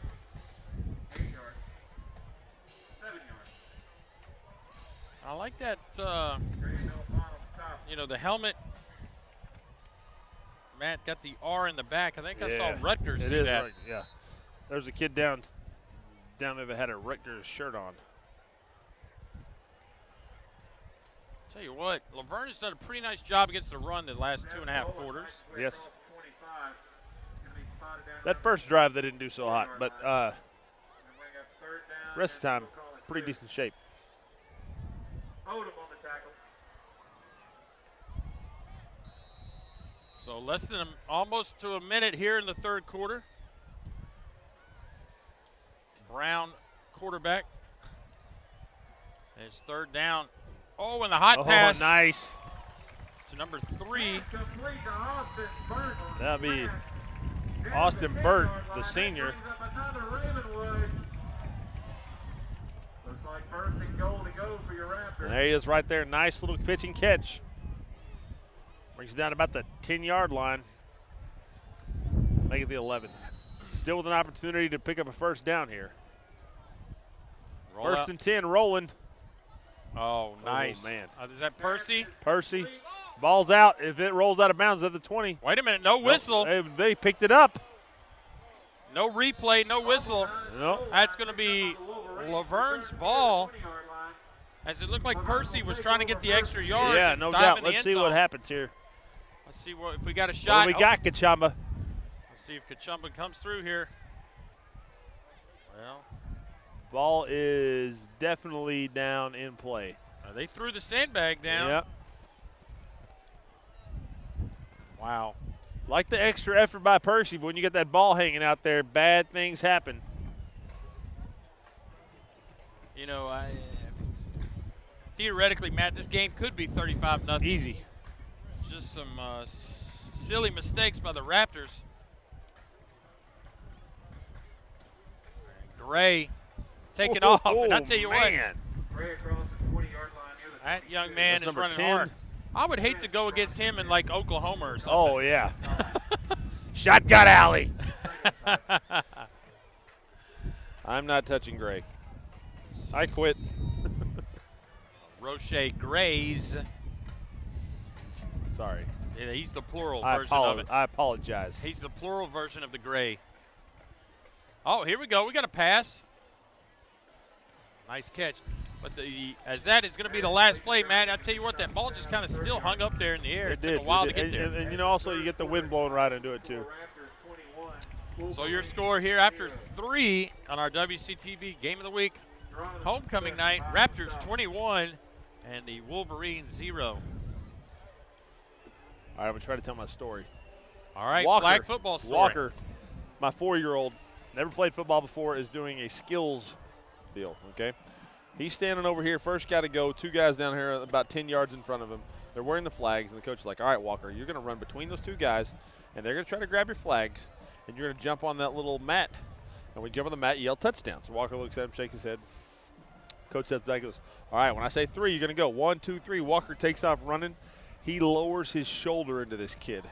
8 yards. 7 yards. I like that, Grady Mill final stop. you know, the helmet. Matt got the R in the back. I think I saw Yeah, Rutgers it do is that. right, yeah. There's a kid down there that had a Rutgers shirt on. Tell you what, LaVergne has done a pretty nice job against the run the last 2.5 quarters. Yes. 25. Gonna be spotted down That first drive they didn't do so hot, but and bring up 3rd down. rest of the time, We'll call it pretty 2. decent shape. Odom on the tackle. So less than almost to a minute here in the 3rd quarter. Brown quarterback. And it's 3rd down. Oh, and the hot pass. Nice. To number 3. That'll be Austin Burt, the senior. Looks like first and goal to go for your Raptors. There he is right there. Nice little pitch and catch. Brings it down about the 10-yard line. Make it the 11. Still with an opportunity to pick up a first down here. First and 10, rolling. Oh, nice. Oh, man. Is that Percy? Percy. Ball's out. If it rolls out of bounds at the 20. Wait a minute. No whistle. Nope, they picked it up. No replay. No whistle. Nope. That's going to be LaVergne's ball. As it looked like Percy was trying to get the extra yards. Yeah, and no dive doubt. in the Let's end see zone. what happens here. Let's see if we got a shot. What do we got, Kachamba? Let's see if Kachumba comes through here. Well, Ball is definitely down in play. they threw the sandbag down. Yep. Wow. Like the extra effort by Percy, but when you get that ball hanging out there, bad things happen. You know, theoretically, Matt, this game could be 35-0. Easy. Just some silly mistakes by the Raptors. Gray taking off, and I tell you what, man. Gray across the 20-yard line near the that young man That's is number running 10. hard. I would hate to go against him in like Oklahoma or something. Oh, yeah. Shotgun alley. I'm not touching Gray. I quit. Roche Grays. Sorry. Yeah, he's the plural I version of it. apologize. He's the plural version of the Gray. Oh, here we go. We got a pass. Nice catch. But as that is going to be the last play, Matt, I tell you what, that ball just kind of still hung up there in the air. It took a while to get there. And, you know, also you get the wind blowing right into it, too. So your score here after 3 on our WCTV Game of the Week homecoming night, Raptors 21 and the Wolverines 0. All right, I'm going to try to tell my story. All right, Walker, flag football story. Walker, my 4-year-old, never played football before, is doing a skills deal, okay? He's standing over here, first guy to go, 2 guys down here about 10 yards in front of him. They're wearing the flags, and the coach is like, all right, Walker, you're going to run between those 2 guys, and they're going to try to grab your flags, and you're going to jump on that little mat. And when you jump on the mat, you yell touchdown. So Walker looks at him, shakes his head. Coach steps back and goes, all right, when I say 3, you're going to go. 1, 2, 3. Walker takes off running. He lowers his shoulder into this kid,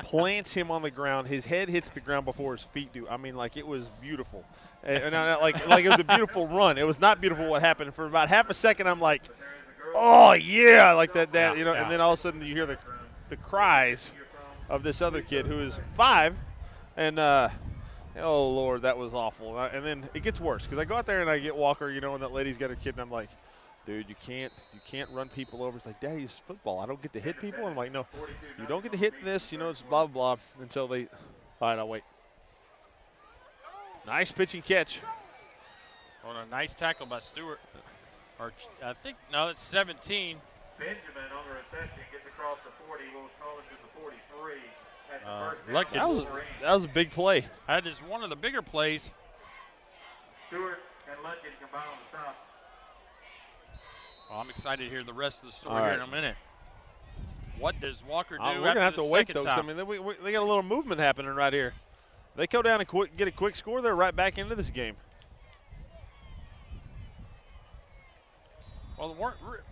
plants him on the ground. His head hits the ground before his feet do. I mean, like, it was beautiful. And like it was a beautiful run. It was not beautiful what happened. For about half a second, I'm like, oh, yeah, like that, you know. And then all of a sudden you hear the cries of this other kid who is 5. And, oh, Lord, that was awful. And then it gets worse because I go out there and I get Walker, you know, and that lady's got her kid, and I'm like, dude, you can't run people over. It's like, Daddy, it's football. I don't get to hit people. And I'm like, no, you don't get to hit this. You know, it's blah, blah, blah. And so they, all right, I'll wait. Nice pitch and catch. On a nice tackle by Stewart. Or I think, no, it's 17. Benjamin on the reception gets across the 40. We'll call it to the 43. That's the first Luckett. down. That was a big play. That is one of the bigger plays. Stewart and Luckett combine on the top. Well, I'm excited to hear the rest of the story All right. here in a minute. What does Walker do We're after going to have the to wait, second though, 'cause, I time? mean, they got a little movement happening right here. They go down and get a quick score, they're right back into this game. Well,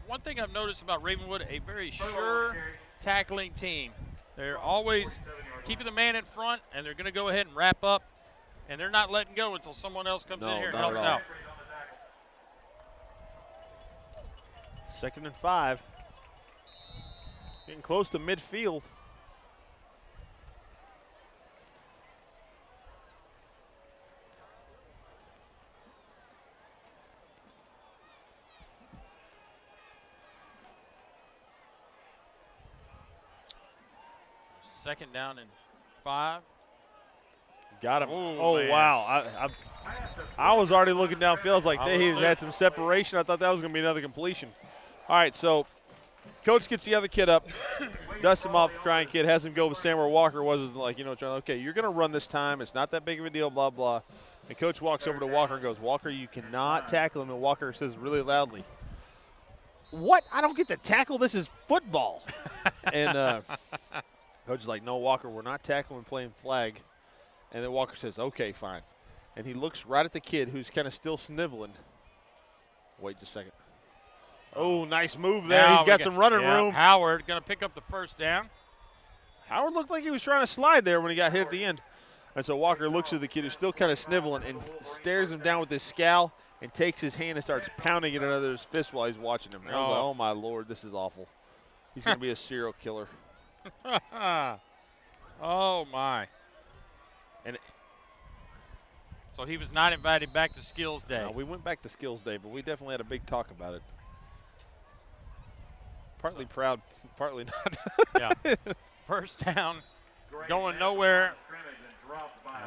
one thing I've noticed about Ravenwood, a very sure tackling team. They're always keeping the man in front, and they're going to go ahead and wrap up, and they're not letting go until someone else comes in here and not helps at all. out. 2nd and 5. Getting close to midfield. Second down and 5. Got him. Oh, Oh, man. wow. I was already looking downfield. I was like, I hey, was he's too. had some separation. I thought that was going to be another completion. All right, so coach gets the other kid up, dusts him off the crying kid, has him go stand where Walker was like, you know, trying, okay, you're going to run this time. It's not that big of a deal, blah, blah. And coach walks over to Walker and goes, Walker, you cannot tackle him. And Walker says really loudly, what? I don't get to tackle. This is football. And coach is like, no, Walker, we're not tackling, playing flag. And then Walker says, okay, fine. And he looks right at the kid who's kind of still sniveling. Wait just a second. Oh, nice move there. Now He's got some running room. Howard going to pick up the first down. Howard looked like he was trying to slide there when he got hit at the end. And so Walker looks at the kid who's still kind of sniveling and stares him down with his scowl and takes his hand and starts pounding it under his fist while he's watching him. I was like, oh, my Lord, this is awful. He's going to be a serial killer. Oh, my. And so he was not invited back to Skills Day. we went back to Skills Day, but we definitely had a big talk about it. Partly proud, partly not. Yeah. First down, going nowhere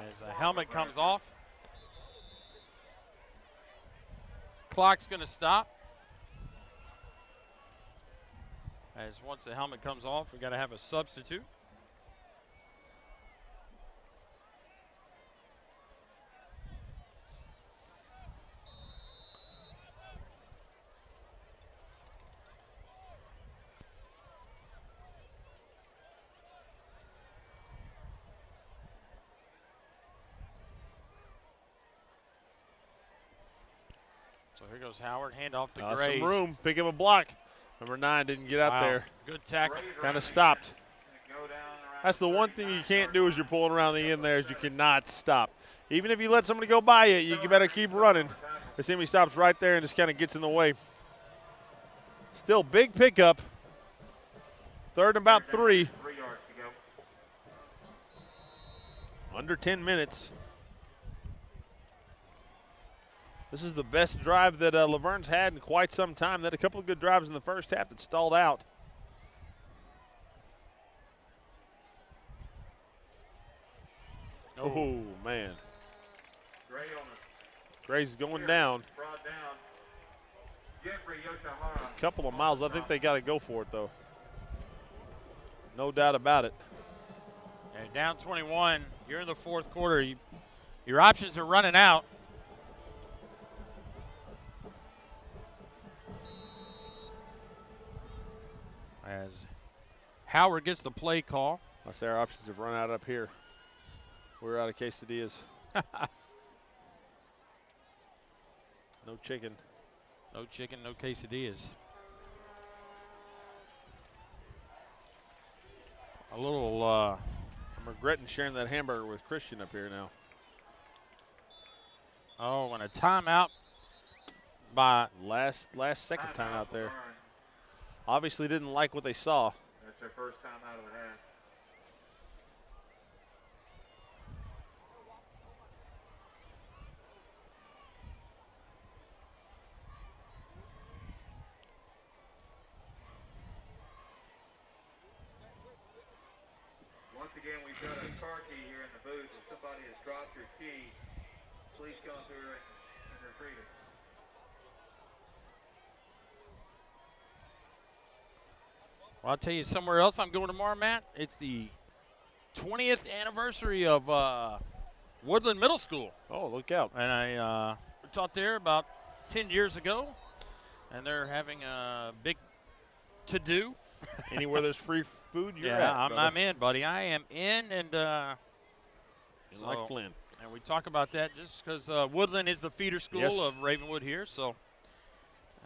as a helmet comes off. Clock's going to stop. As once the helmet comes off, we got to have a substitute. So here goes Howard, handoff to Graves. Some room, pick up a block. Number 9 didn't get out there. Good tackle. Kind of stopped. That's the one thing you can't do as you're pulling around the end there is you cannot stop. Even if you let somebody go by you better keep running. The semi stops right there and just kind of gets in the way. Still big pickup. 3rd and about 3. Under 10 minutes. This is the best drive that LaVergne's had in quite some time. They had a couple of good drives in the first half that stalled out. Oh, man. Gray's going down. A couple of miles. I think they got to go for it, though. No doubt about it. And down 21. You're in the 4th quarter. Your options are running out. As Howard gets the play call. I say our options have run out up here. We're out of quesadillas. No chicken. No chicken, no quesadillas. A little, I'm regretting sharing that hamburger with Christian up here now. Oh, and a timeout by last second time out there. Obviously didn't like what they saw. That's their first time out of the half. Once again, we've got a car key here in the booth. If somebody has dropped your key, please come through and retrieve it. Well, I'll tell you somewhere else I'm going tomorrow, Matt. It's the 20th anniversary of Woodland Middle School. Oh, look out. And I taught there about 10 years ago, and they're having a big to-do. Anywhere there's free food, you're yeah, at, I'm in, buddy. I am in, and so, like Flynn. And we talk about that just because Woodland is the feeder school of Ravenwood here, so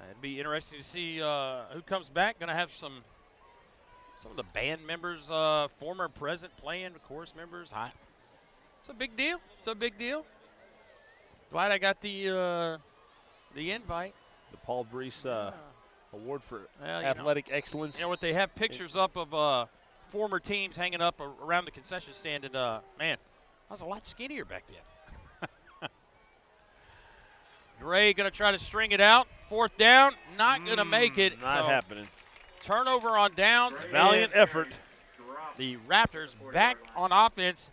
it'd be interesting to see who comes back. Going to have some of the band members, former present playing, chorus members. It's a big deal. It's a big deal. Glad I got the invite. The Paul Brees Award for Athletic Excellence. You know what? They have pictures up of former teams hanging up around the concession stand, and man, I was a lot skinnier back then. Gray going to try to string it out. 4th down, not going to make it. Not happening. Turnover on downs. Valiant effort. The Raptors back on offense.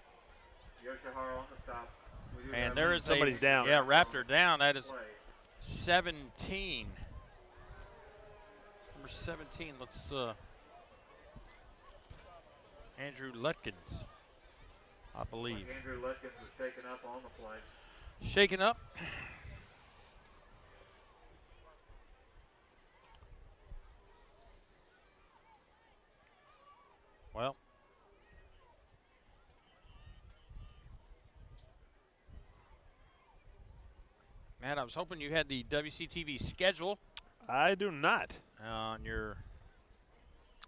And there is somebody's down. Yeah, Raptor down. That is 17. Number 17. Let's Andrew Lutkins, I believe. Andrew Lutkins was taken up on the play. Shaken up. Well, Matt, I was hoping you had the WCTV schedule I do not. on your.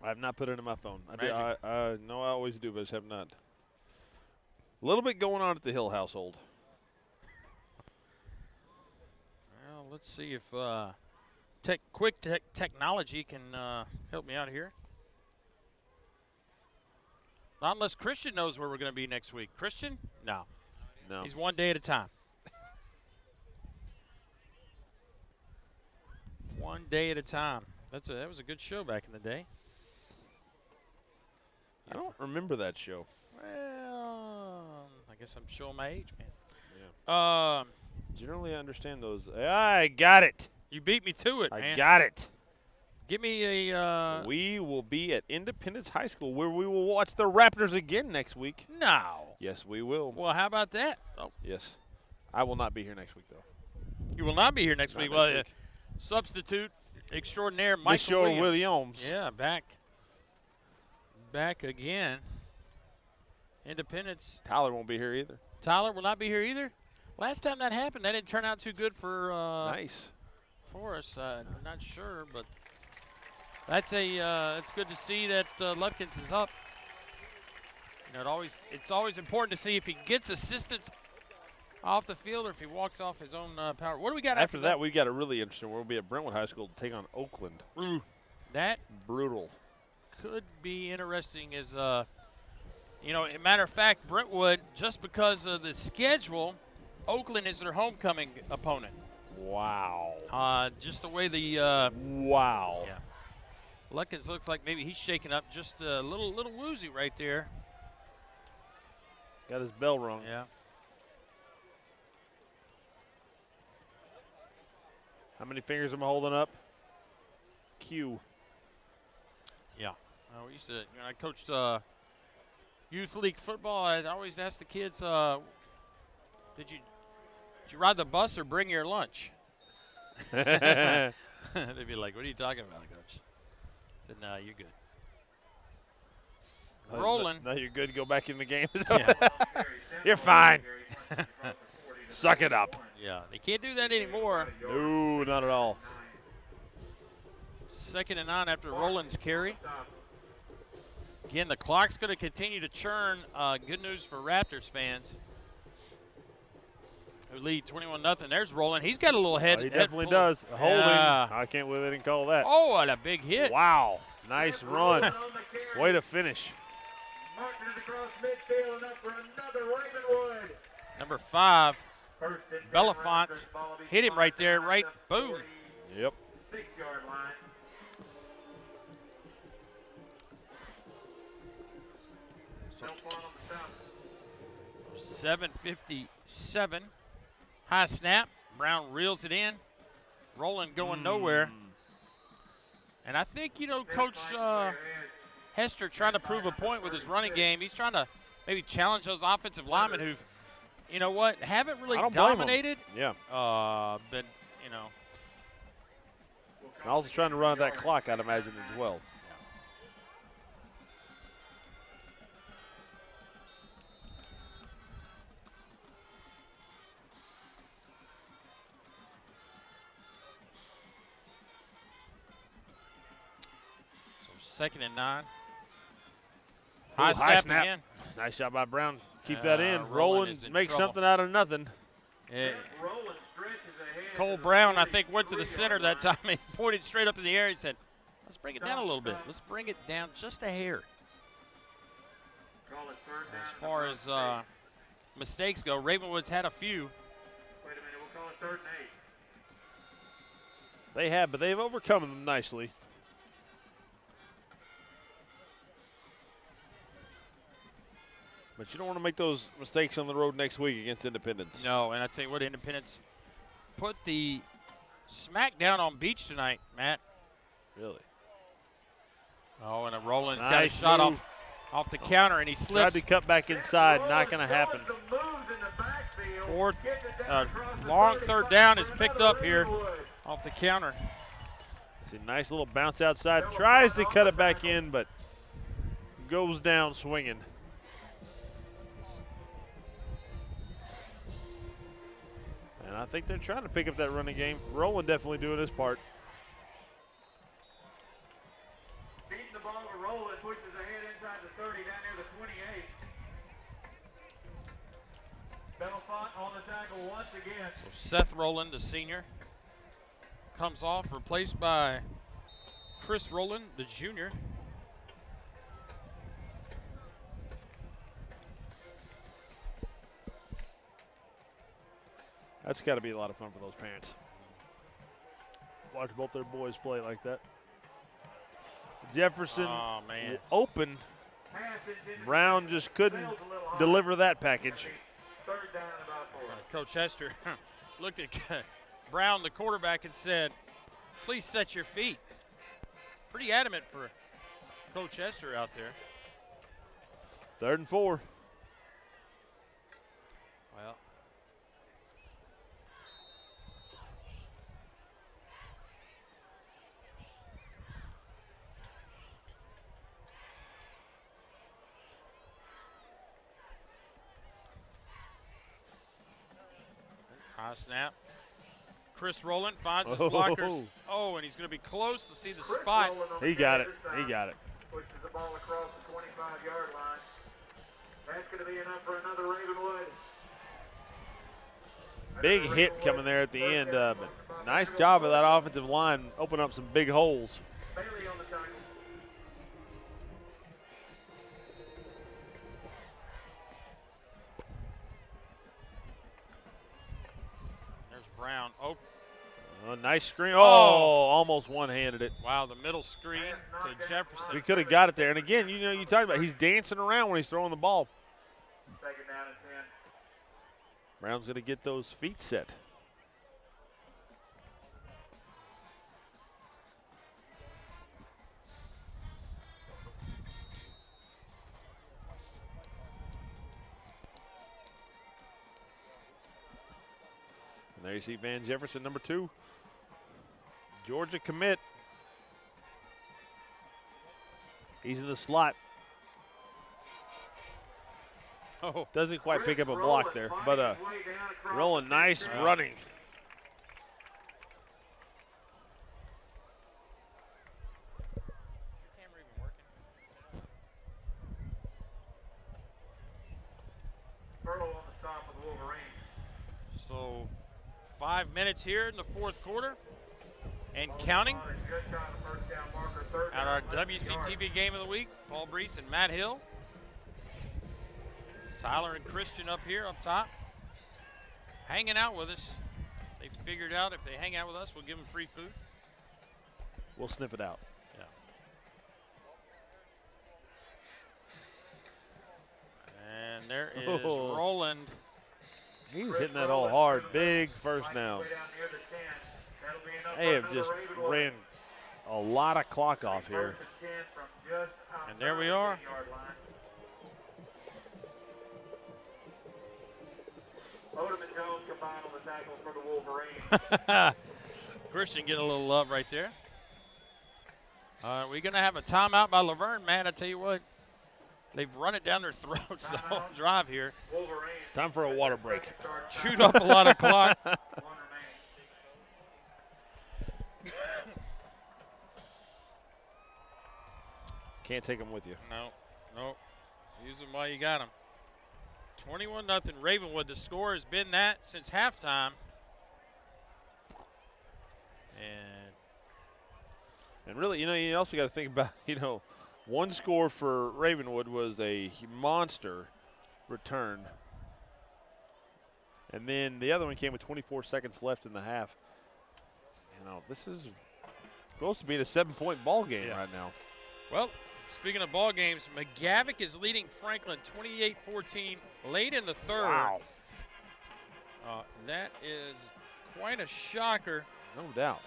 I have not put it in my phone. Magic. I know I always do, but I just have not. A little bit going on at the Hill household. Well, let's see if quick technology can help me out here. Not unless Christian knows where we're going to be next week. Christian? No. No. He's one day at a time. One day at a time. That was a good show back in the day. I don't remember that show. Well, I guess I'm showing my age, man. Yeah. Generally, I understand those. I got it. You beat me to it, man. I got it. Give me a. We will be at Independence High School, where we will watch the Raptors again next week. No. Yes, we will. Well, how about that? Oh, Yes. I will not be here next week, though. you will not be here next Not week. next Well, week. substitute extraordinaire Michael Monsieur Williams. Williams. Yeah, back again. Independence. Tyler won't be here either. Tyler will not be here either. Last time that happened, that didn't turn out too good for Nice. for us. I'm not sure, but that's it's good to see that Lutkins is up. You know, it's always important to see if he gets assistance off the field or if he walks off his own power. What do we got After that, we've got a really interesting one. We'll be at Brentwood High School to take on Oakland. That Brutal. could be interesting as you know, a matter of fact, Brentwood, just because of the schedule, Oakland is their homecoming opponent. Wow. Just the way the Wow. yeah. Lutkins looks like maybe he's shaking up just a little woozy right there. Got his bell rung. Yeah. How many fingers am I holding up? Q. Yeah. We used to, you know, I coached youth league football. I always asked the kids, did you ride the bus or bring your lunch? They'd be like, what are you talking about, Coach? I said, no, you're good. Rolling. Now you're good to go back in the game. Yeah. You're fine. Suck it up. Yeah, they can't do that anymore. No, not at all. 2nd and 9 after Roland's carry. Again, the clock's going to continue to churn. Good news for Raptors fans, who lead 21-0. There's Roland. He's got a little head. He head definitely full. does. Holding. Yeah. I can't believe they didn't call that. Oh, and a big hit. Wow. Nice run. Way to finish. Marking it across midfield and up for another Ravenwood. Number 5, First and 10 Belafont, Raptors, ball will be hit him right there, spotted right, at the boom. 46-yard Yep. line. No fault on the stop. 7:57. High snap. Brown reels it in. Roland going nowhere. And I think, you know, Coach Hester trying to prove a point with his running game. He's trying to maybe challenge those offensive linemen who've, you know what, haven't really I don't blame 'em. dominated. Yeah. But, you know. And also trying to run that clock, I'd imagine, as well. So 2nd and 9. Ooh, High high snap snap. again. Nice shot by Brown. Keep that in. Roland Roland is in makes trouble. something out of nothing. Yeah. Roland stretches ahead. Cole to the Brown, I think, went to the 43-yard center that line. time. He pointed straight up in the air. He said, let's bring it down a little bit. Let's bring it down just a hair. Call it third down As at the far first as stage. mistakes go, Ravenwood's had a few. Wait a minute, we'll call it 3rd and 8. They have, but they've overcome them nicely. But you don't want to make those mistakes on the road next week against Independence. No, and I tell you what, Independence put the smack down on Beach tonight, Matt. Really? Oh, and a Roland's got a Nice shot move. off the counter, and he Tried slips. to cut back inside. Not going to happen. Fourth, long 3rd down is picked up here off the counter. See, nice little bounce outside. Tries to cut it back in, but goes down swinging. And I think they're trying to pick up that running game. Rowland definitely doing his part. Beating the ball to Rowland, pushes ahead inside the 30, down near the 28. Belfont on the tackle once again. So Seth Rowland, the senior, comes off, replaced by Chris Rowland, the junior. That's got to be a lot of fun for those parents. Watch both their boys play like that. Jefferson open. Brown just couldn't deliver that package. Third down and about 4. Coach Hester looked at Brown, the quarterback, and said, please set your feet. Pretty adamant for Coach Hester out there. 3rd and 4. Well, high snap. Chris Rowland finds his blockers. Oh, and he's going to be close to see the spot. He got it. He got it. Pushes the ball across the 25-yard line. That's going to be enough for another Ravenwood. Big hit coming there at the end. But nice job of that offensive line opening up some big holes. Bailey on the tackle. There's Brown. Oh, Nice screen. Oh, almost one-handed it. wow, the middle screen to Jefferson. We could have got it there. And again, you know, you talked about he's dancing around when he's throwing the ball. 2nd down and 10. Brown's going to get those feet set. And there you see Van Jefferson, number 2. Georgia commit. He's in the slot. Oh, Doesn't quite pick up a block there, but Rowland, nice running. Furlow on the stop of the Wolverine. so 5 minutes here in the 4th quarter and counting. Just got the first down marker, 3rd At our down, 11 yards. WCTV game of the week, Paul Brees and Matt Hill. Tyler and Christian up here, up top, hanging out with us. They figured out if they hang out with us, we'll give them free food. We'll sniff it out. Yeah. And there is Rowland. He's hitting that all hard. Big first down. Way down near the 10. That'll be enough They for have another just Ravenwood. ran a lot of clock off here. 1st and 10 from just And there we outside are. the 10-yard line. Odom and Jones combined on the tackle for the Wolverines. Christian getting a little love right there. We're going to have a timeout by LaVergne, man. I tell you what, they've run it down their throats the whole drive here. Wolverines. Time for a water break. Chewed up a lot of clock. 1 remaining. Can't take them with you. No. Use them while you got them. 21-0 Ravenwood. The score has been that since halftime. And really, you know, you also got to think about, you know, one score for Ravenwood was a monster return. And then the other one came with 24 seconds left in the half. You know, this is close to being a 7-point ball game right now. Well, speaking of ball games, McGavick is leading Franklin 28-14 late in the 3rd. Wow. That is quite a shocker. No doubt.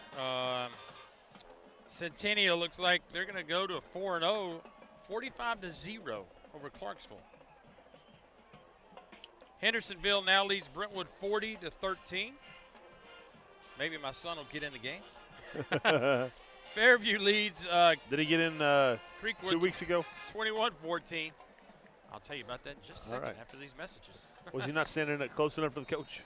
Centennial looks like they're going to go to a 4-0, 45-0 over Clarksville. Hendersonville now leads Brentwood 40-13. Maybe my son will get in the game. Fairview leads Did he get in Creekwood 2 weeks ago? 21-14. I'll tell you about that in just a second right. after these messages. Was he not standing it close enough to the coach?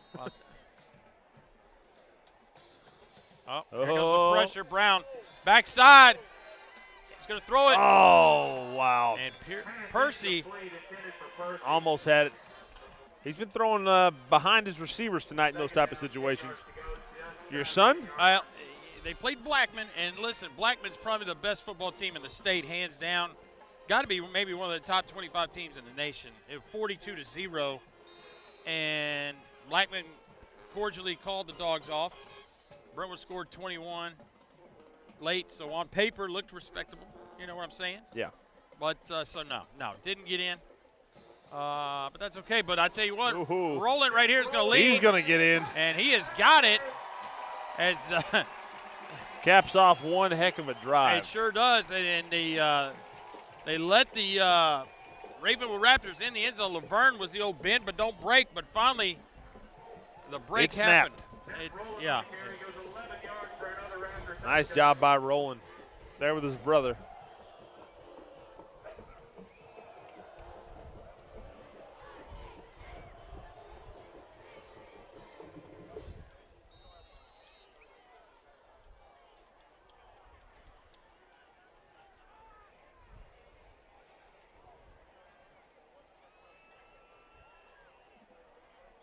There goes the pressure. Brown backside. He's going to throw it. Oh, wow. And Percy Almost had it. He's been throwing behind his receivers tonight in those type of situations. Your son? They played Blackman, and listen, Blackman's probably the best football team in the state, hands down. Got to be maybe one of the top 25 teams in the nation. It was 42-0, and Blackman cordially called the dogs off. Brentwood scored 21 late, so on paper looked respectable. You know what I'm saying? Yeah. But so no, didn't get in. But that's okay. But I tell you what, Ooh. Roland right here is going to lead. He's going to get in. And he has got it as the caps off one heck of a drive. It sure does. And they let the Ravenwood Raptors in the end zone. LaVergne was the old bend but don't break. But finally, the break happened. Yeah. Nice job by Roland there with his brother.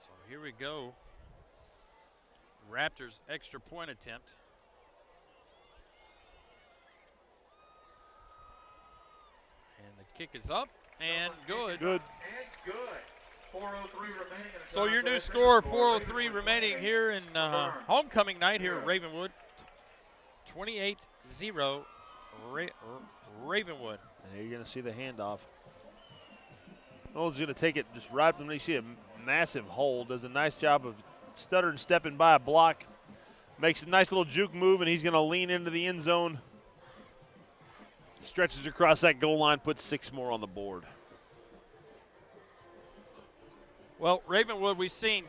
So here we go. Raptors extra point attempt. And the kick is up and good. Good. And good. 4:03 remaining. So your new score, 4:03 remaining here in homecoming night here at Ravenwood. 28-0 Ravenwood. And you're going to see the handoff. Nolan's going to take it just right from there. You see a massive hole. Does a nice job of stuttering, stepping by a block. Makes a nice little juke move, and he's going to lean into the end zone. Stretches across that goal line, puts 6 more on the board. Well, Ravenwood we've seen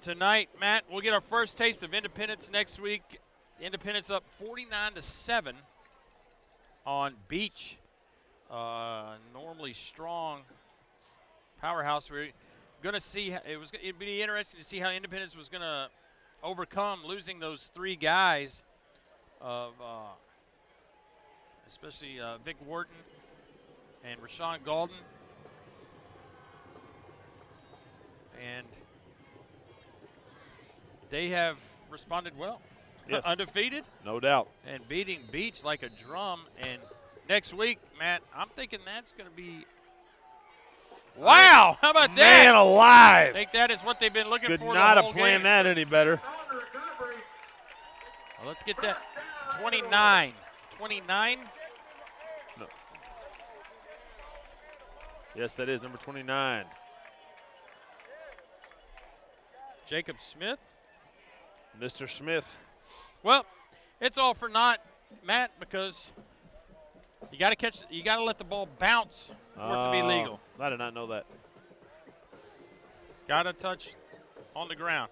tonight. Matt, we'll get our first taste of Independence next week. Independence up 49-7 on Beach. Normally strong powerhouse. We're going to see. It'd be interesting to see how Independence was going to overcome losing those 3 guys of especially Vic Wharton and Rashawn Galden. And they have responded well. Yes. Undefeated. No doubt. And beating Beach like a drum. And next week, Matt, I'm thinking that's going to be – wow, how about that? Man alive. I think that is what they've been looking Could for not the have whole planned game. that any better. Well, let's get that 29. 29? No. Yes, that is number 29. Jacob Smith. Mr. Smith. Well, it's all for naught, Matt, because you got to catch. You got to let the ball bounce for it to be legal. I did not know that. Got to touch on the ground.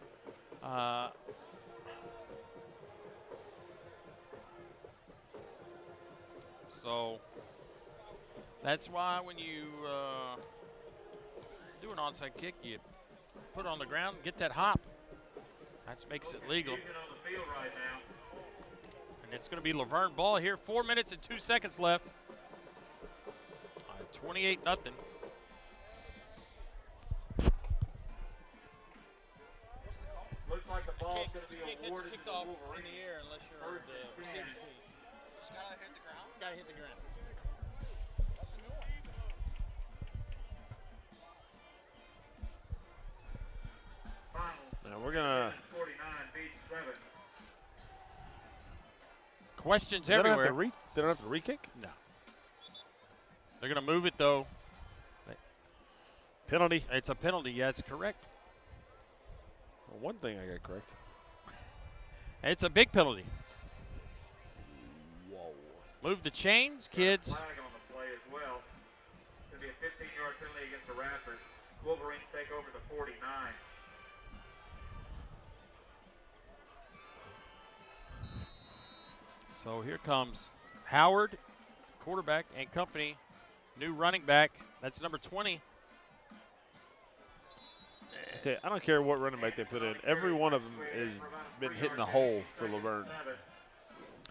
So that's why when you do an onside kick, you put it on the ground, get that hop. That makes it legal. And it's going to be LaVergne ball here. 4 minutes and 2 seconds left. 28-0. Looks like the ball's going to be awarded kicked off in the air unless you're the receiving team. It's got to hit the ground. It's got to hit the ground. That's a new one. Now we're gonna. 49, Beach 7. Questions They don't have everywhere. to they don't have to re-kick? No. They're going to move it, though. Penalty. It's a penalty. Yeah, it's correct. Well, one thing I got correct. It's a big penalty. Whoa. Move the chains, kids. Flag on the play as well. It's going to be a 15-yard penalty against the Raptors. Wolverines take over the 49. So here comes Howard, quarterback, and company. New running back. That's number 20. I don't care what running back they put in. Every one of them has been hitting the hole for LaVergne.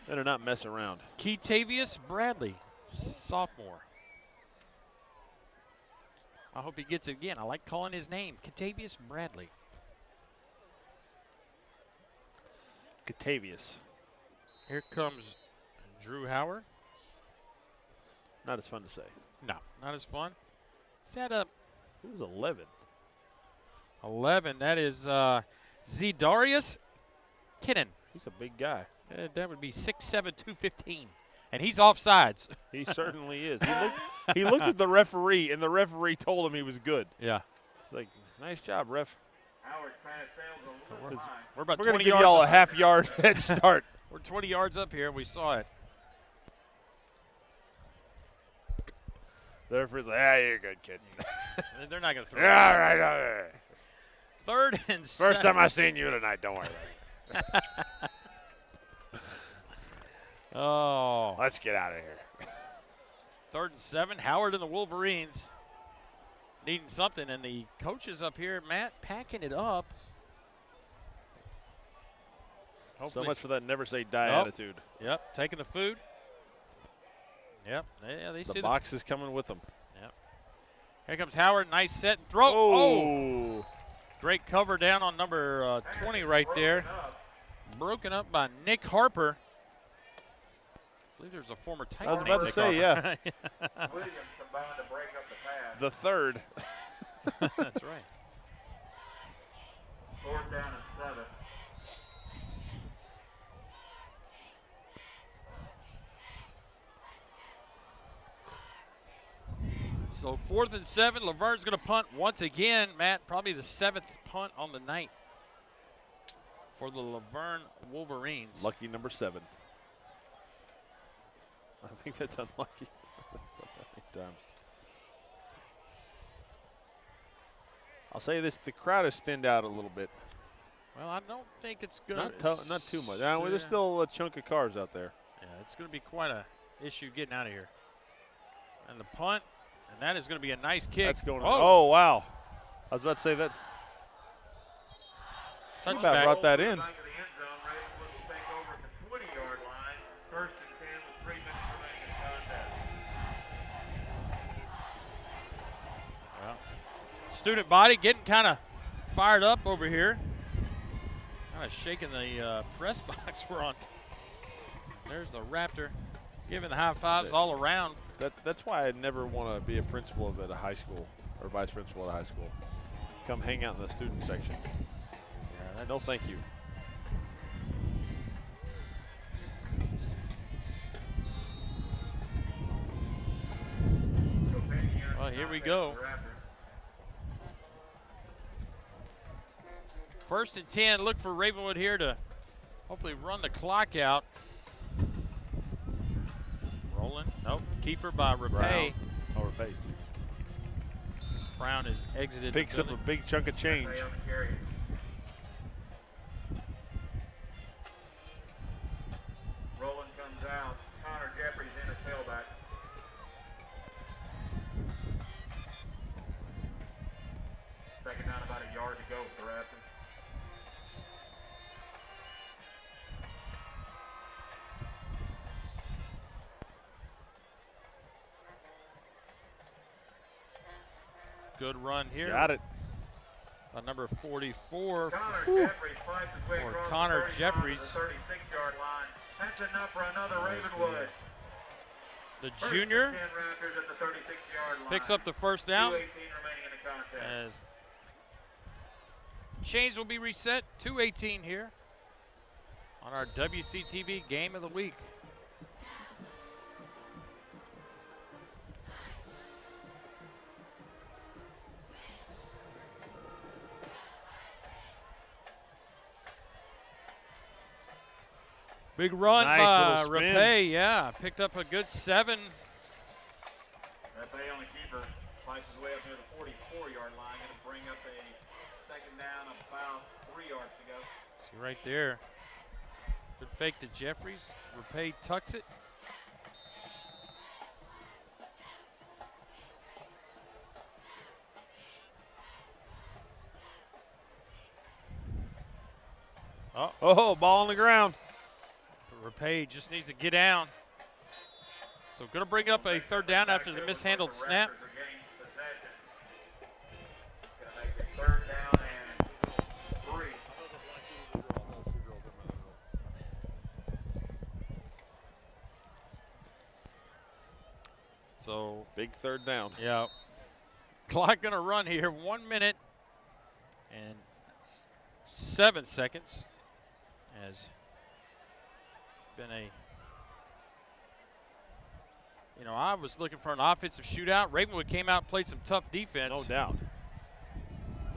They're not messing around. Ketavious Bradley, sophomore. I hope he gets it again. I like calling his name, Ketavious Bradley. Ketavious. Here comes Drew Howard. Not as fun to say. No, not as fun. Is that a Who's 11? 11? That is Zedarius Kinnan. He's a big guy. That would be 6'7", 215. And he's offsides. He certainly is. He looked at the referee, and the referee told him he was good. Yeah. Like, nice job, ref. Howard pass sails a little high. We're about We're 20 going to give yards y'all a up. half-yard head start. We're 20 yards up here, and we saw it. The referee's like, you're good, kid. They're not going to throw Yeah, it. all right, all right. 3rd and 7. First time I seen you tonight, don't worry about it. Oh. Let's get out of here. 3rd and 7. Howard and the Wolverines needing something, and the coaches up here, Matt, packing it up. So Hopefully. much for that never say die Nope. attitude. Yep, taking the food. Yep, they see The box is coming with them. Yep. Here comes Howard, nice set and throw. Oh! Great cover down on number 20 right there. Broken up by Nick Harper. I believe there's a former Titan I was named about to Nick say, Harper. Williamson bound to break up the pass. The 3rd. That's right. 4th down and 7. So 4th and 7. LaVergne's going to punt once again. Matt, probably the 7th punt on the night for the LaVergne Wolverines. Lucky number 7. I think that's unlucky. Times. I'll say this: the crowd has thinned out a little bit. Well, I don't think it's going Not too much. There's still a chunk of cars out there. Yeah, it's going to be quite a issue getting out of here. And the punt, and that is going to be a nice kick. That's going. Oh, Oh wow! I was about to say that. He about touchback. brought that in. Back of the end zone, Ravenwood will take over at the 20-yard line. 1st and 10 with 3 minutes remaining in the contest. Well, student body getting kind of fired up over here. Kind of shaking the press box we're on. There's the Raptor giving the high fives all around. That's why I never want to be a principal at a high school or vice principal at a high school. Come hang out in the student section. Yeah, No, thank you. Well, here we go. 1st and 10. Look for Ravenwood here to hopefully run the clock out. Rolling. Nope. Keeper by Rapay. Oh, Rapay. Brown has exited. Picks the up a building. big chunk of change. Roland comes out. Connor Jeffries in as tailback. Second down, about a yard to go for the Raptors. Good run here. Got it. Number 44. Connor Jeffries finds his way Or across Connor the 39 Jeffries. to the 36-yard line. That's enough for another Ravenwood. The 1st and junior 10 Raptors at the 36-yard line. picks up the first down. 2:18 remaining in the contest. As chains will be reset. 2:18 here on our WCTV Game of the Week. Big run Nice by little spin. Rapay, yeah. Picked up a good 7. Rapay on the keeper. Fights his way up near the 44-yard line. Going to bring up a second down about 3 yards to go. See right there. Good fake to Jeffries. Rapay tucks it. Oh, ball on the ground. Rapay just needs to get down. So going to bring up a third down after the mishandled snap. Third down and 3. So Big third down. yeah, clock going to run here. 1 minute and 7 seconds. Has been a, I was looking for an offensive shootout. Ravenwood came out and played some tough defense. No doubt.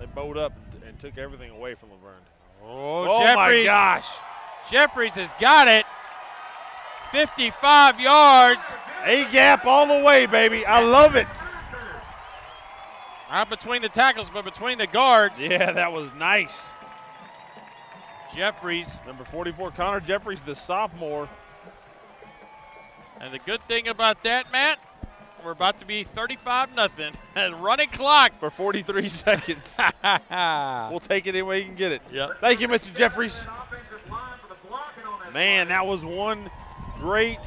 They bowed up and took everything away from LaVergne. Oh, my Jeffries. gosh. Jeffries has got it. 55 yards. A-gap all the way, baby. I love it. Not between the tackles, but between the guards. Yeah, that was nice. Jeffries. Number 44, Connor Jeffries, the sophomore. And the good thing about that, Matt, we're about to be 35-0. Running clock. For 43 seconds. We'll take it any way you can get it. Yep. Thank you, Mr. Jeffries. Man, that was one great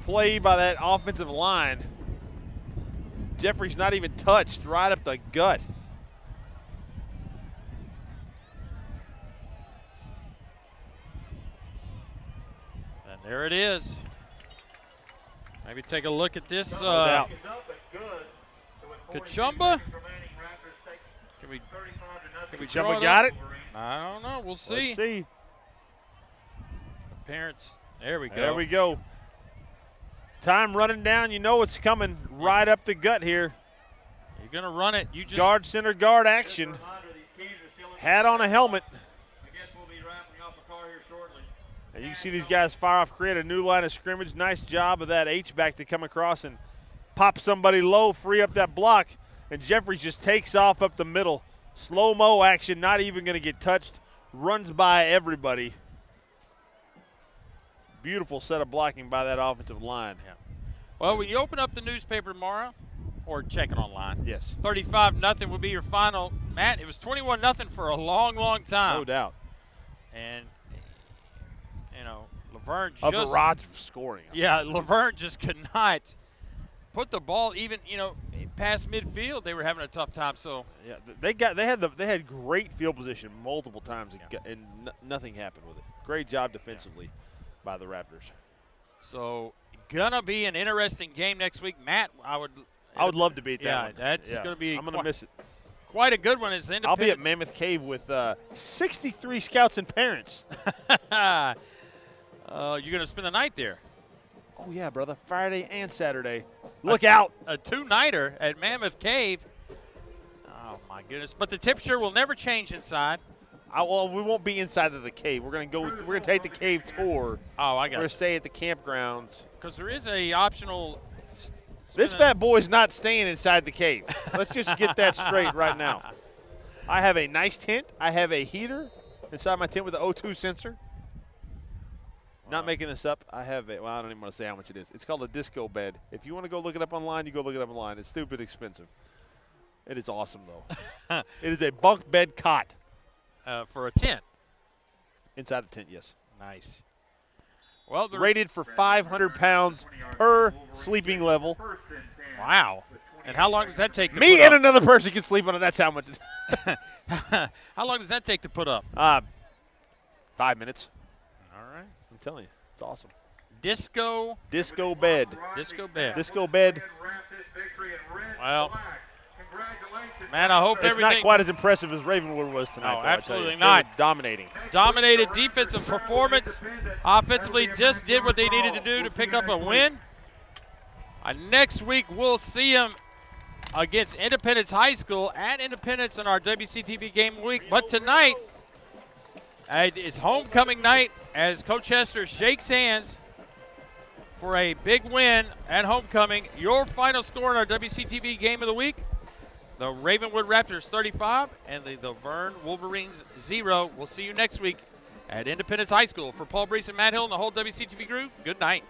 play by that offensive line. Jeffries not even touched, right up the gut. And there it is. Maybe take a look at this. doubt. Kachumba? Can we draw Kachumba got it? I don't know. We'll see. Let's see. Parents. There we go. There we go. Time running down. You know it's coming right up the gut here. You're going to run it. You just Guard, center, guard action. Hat on a helmet. And you can see these guys fire off, create a new line of scrimmage. Nice job of that H-back to come across and pop somebody low, free up that block. And Jeffries just takes off up the middle. Slow-mo action, not even going to get touched. Runs by everybody. Beautiful set of blocking by that offensive line. Yeah. Well, when you open up the newspaper tomorrow, or check it online, Yes. 35-0 will be your final. Matt, it was 21-0 for a long, long time. No doubt. And, LaVergne Of just the rods of scoring. Yeah, LaVergne just could not put the ball even, past midfield. They were having a tough time. So Yeah, they had great field position multiple times, and nothing happened with it. Great job defensively by the Raptors. So gonna be an interesting game next week, Matt. I would love to be at that one. That's gonna be. I'm gonna miss it. Quite a good one. Is Independence. I'll be at Mammoth Cave with 63 scouts and parents. You're gonna spend the night there. Oh yeah, brother. Friday and Saturday. Look out! A two-nighter at Mammoth Cave. Oh my goodness! But the temperature will never change inside. Well, we won't be inside of the cave. We're gonna take the cave tour. Oh, I We're got gonna it. stay at the campgrounds. Because there is a optional. This fat boy's not staying inside the cave. Let's just get that straight right now. I have a nice tent. I have a heater inside my tent with an O2 sensor. Not making this up. I have a, well, I don't even want to say how much it is. It's called a disco bed. If you want to go look it up online, you go look it up online. It's stupid expensive. It is awesome, though. It is a bunk bed cot. For a tent. Inside the tent, yes. Nice. Well, rated for 500 pounds per sleeping level. Wow. And how long does that take to Me put and up? another person can sleep on it. That's how much. How long does that take to put up? 5 minutes. All right. I'm telling you, it's awesome. Disco bed. Disco bed. Disco bed. Well, man, I hope It's everything. not quite as impressive as Ravenwood was tonight. No, though, I tell absolutely you. not. They were dominating. Dominated defensive performance. Offensively, just did what they needed to do to pick up a win. Next week, we'll see them against Independence High School at Independence on our WCTV Game Week. But tonight is homecoming night as Coach Hester shakes hands for a big win at homecoming. Your final score in our WCTV Game of the Week, the Ravenwood Raptors 35 and the LaVergne Wolverines 0. We'll see you next week at Independence High School. For Paul Brees and Matt Hill and the whole WCTV crew, good night.